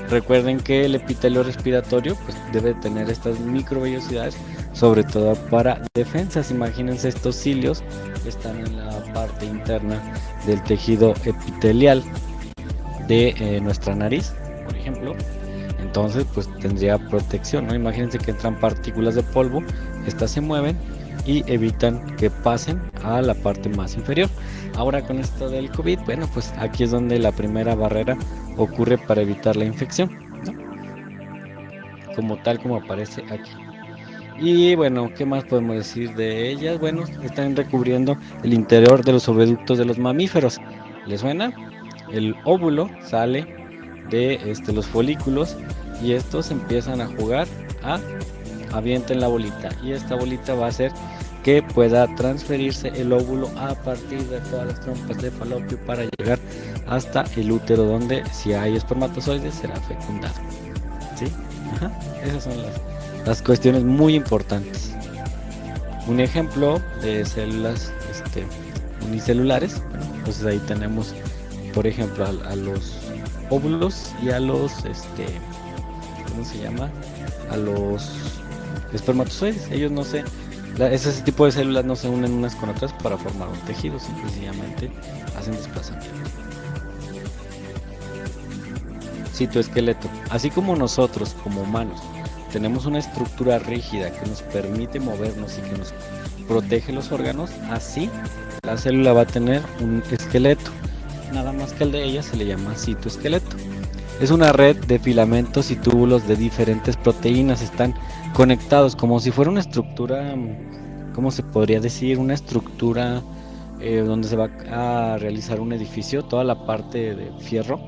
Recuerden que el epitelio respiratorio pues debe tener estas microvellosidades, sobre todo para defensas. Imagínense, estos cilios están en la parte interna del tejido epitelial de nuestra nariz, por ejemplo. Entonces pues tendría protección, ¿no? Imagínense que entran partículas de polvo, estas se mueven y evitan que pasen a la parte más inferior. Ahora con esto del COVID, bueno, pues aquí es donde la primera barrera ocurre para evitar la infección, ¿no? Como tal como aparece aquí. Y bueno, ¿qué más podemos decir de ellas? Bueno, están recubriendo el interior de los oviductos de los mamíferos. ¿Les suena? El óvulo sale de los folículos y estos empiezan a jugar avienten la bolita, y esta bolita va a hacer que pueda transferirse el óvulo a partir de todas las trompas de falopio para llegar hasta el útero, donde si hay espermatozoides será fecundado, ¿sí? Ajá. Esas son las cuestiones muy importantes. Un ejemplo de células unicelulares, bueno, entonces ahí tenemos por ejemplo a los óvulos y a los ¿cómo se llama? A los espermatozoides. Ellos no se ese tipo de células no se unen unas con otras para formar un tejido, simplemente hacen desplazamiento. citoesqueleto. Así como nosotros, como humanos, tenemos una estructura rígida que nos permite movernos y que nos protege los órganos, así la célula va a tener un esqueleto. Nada más que al de ella se le llama citoesqueleto. Es una red de filamentos y túbulos de diferentes proteínas, están conectados como si fuera una estructura, ¿cómo se podría decir? Una estructura donde se va a realizar un edificio, toda la parte de fierro.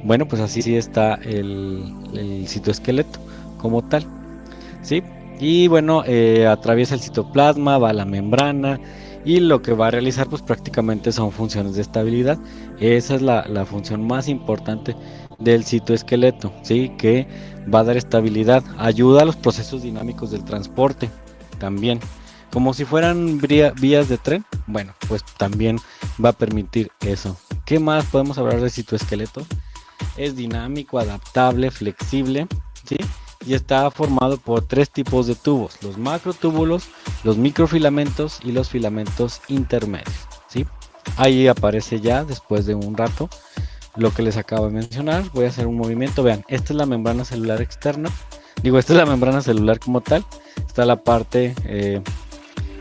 Bueno, pues así sí está el citoesqueleto como tal, ¿sí? Y bueno, atraviesa el citoplasma, va a la membrana y lo que va a realizar pues prácticamente son funciones de estabilidad. Esa es la función más importante del citoesqueleto, ¿sí? Que va a dar estabilidad, ayuda a los procesos dinámicos del transporte también. Como si fueran vías de tren, bueno, pues también va a permitir eso. ¿Qué más podemos hablar del citoesqueleto? Es dinámico, adaptable, flexible, ¿sí? Y está formado por 3 tipos de tubos: los macrotúbulos, los microfilamentos y los filamentos intermedios, ¿sí? Ahí aparece ya después de un rato lo que les acabo de mencionar. Voy a hacer un movimiento, vean, esta es la membrana celular externa, esta es la membrana celular como tal, está la parte,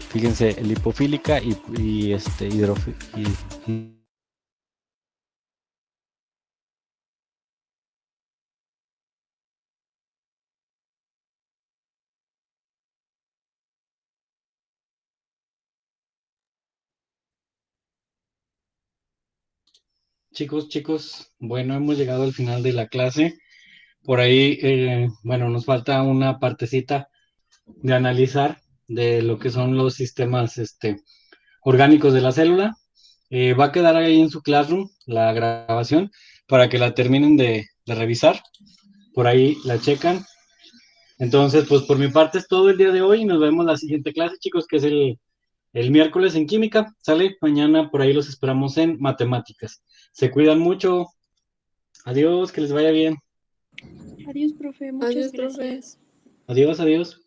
fíjense, lipofílica y Chicos, bueno, hemos llegado al final de la clase. Por ahí, bueno, nos falta una partecita de analizar de lo que son los sistemas orgánicos de la célula. Va a quedar ahí en su Classroom la grabación para que la terminen de revisar. Por ahí la checan. Entonces, pues por mi parte es todo el día de hoy. Nos vemos la siguiente clase, chicos, que es el miércoles en química. Sale, mañana por ahí los esperamos en matemáticas. Se cuidan mucho. Adiós, que les vaya bien. Adiós, profe, muchas Adiós, profe. gracias. Adiós.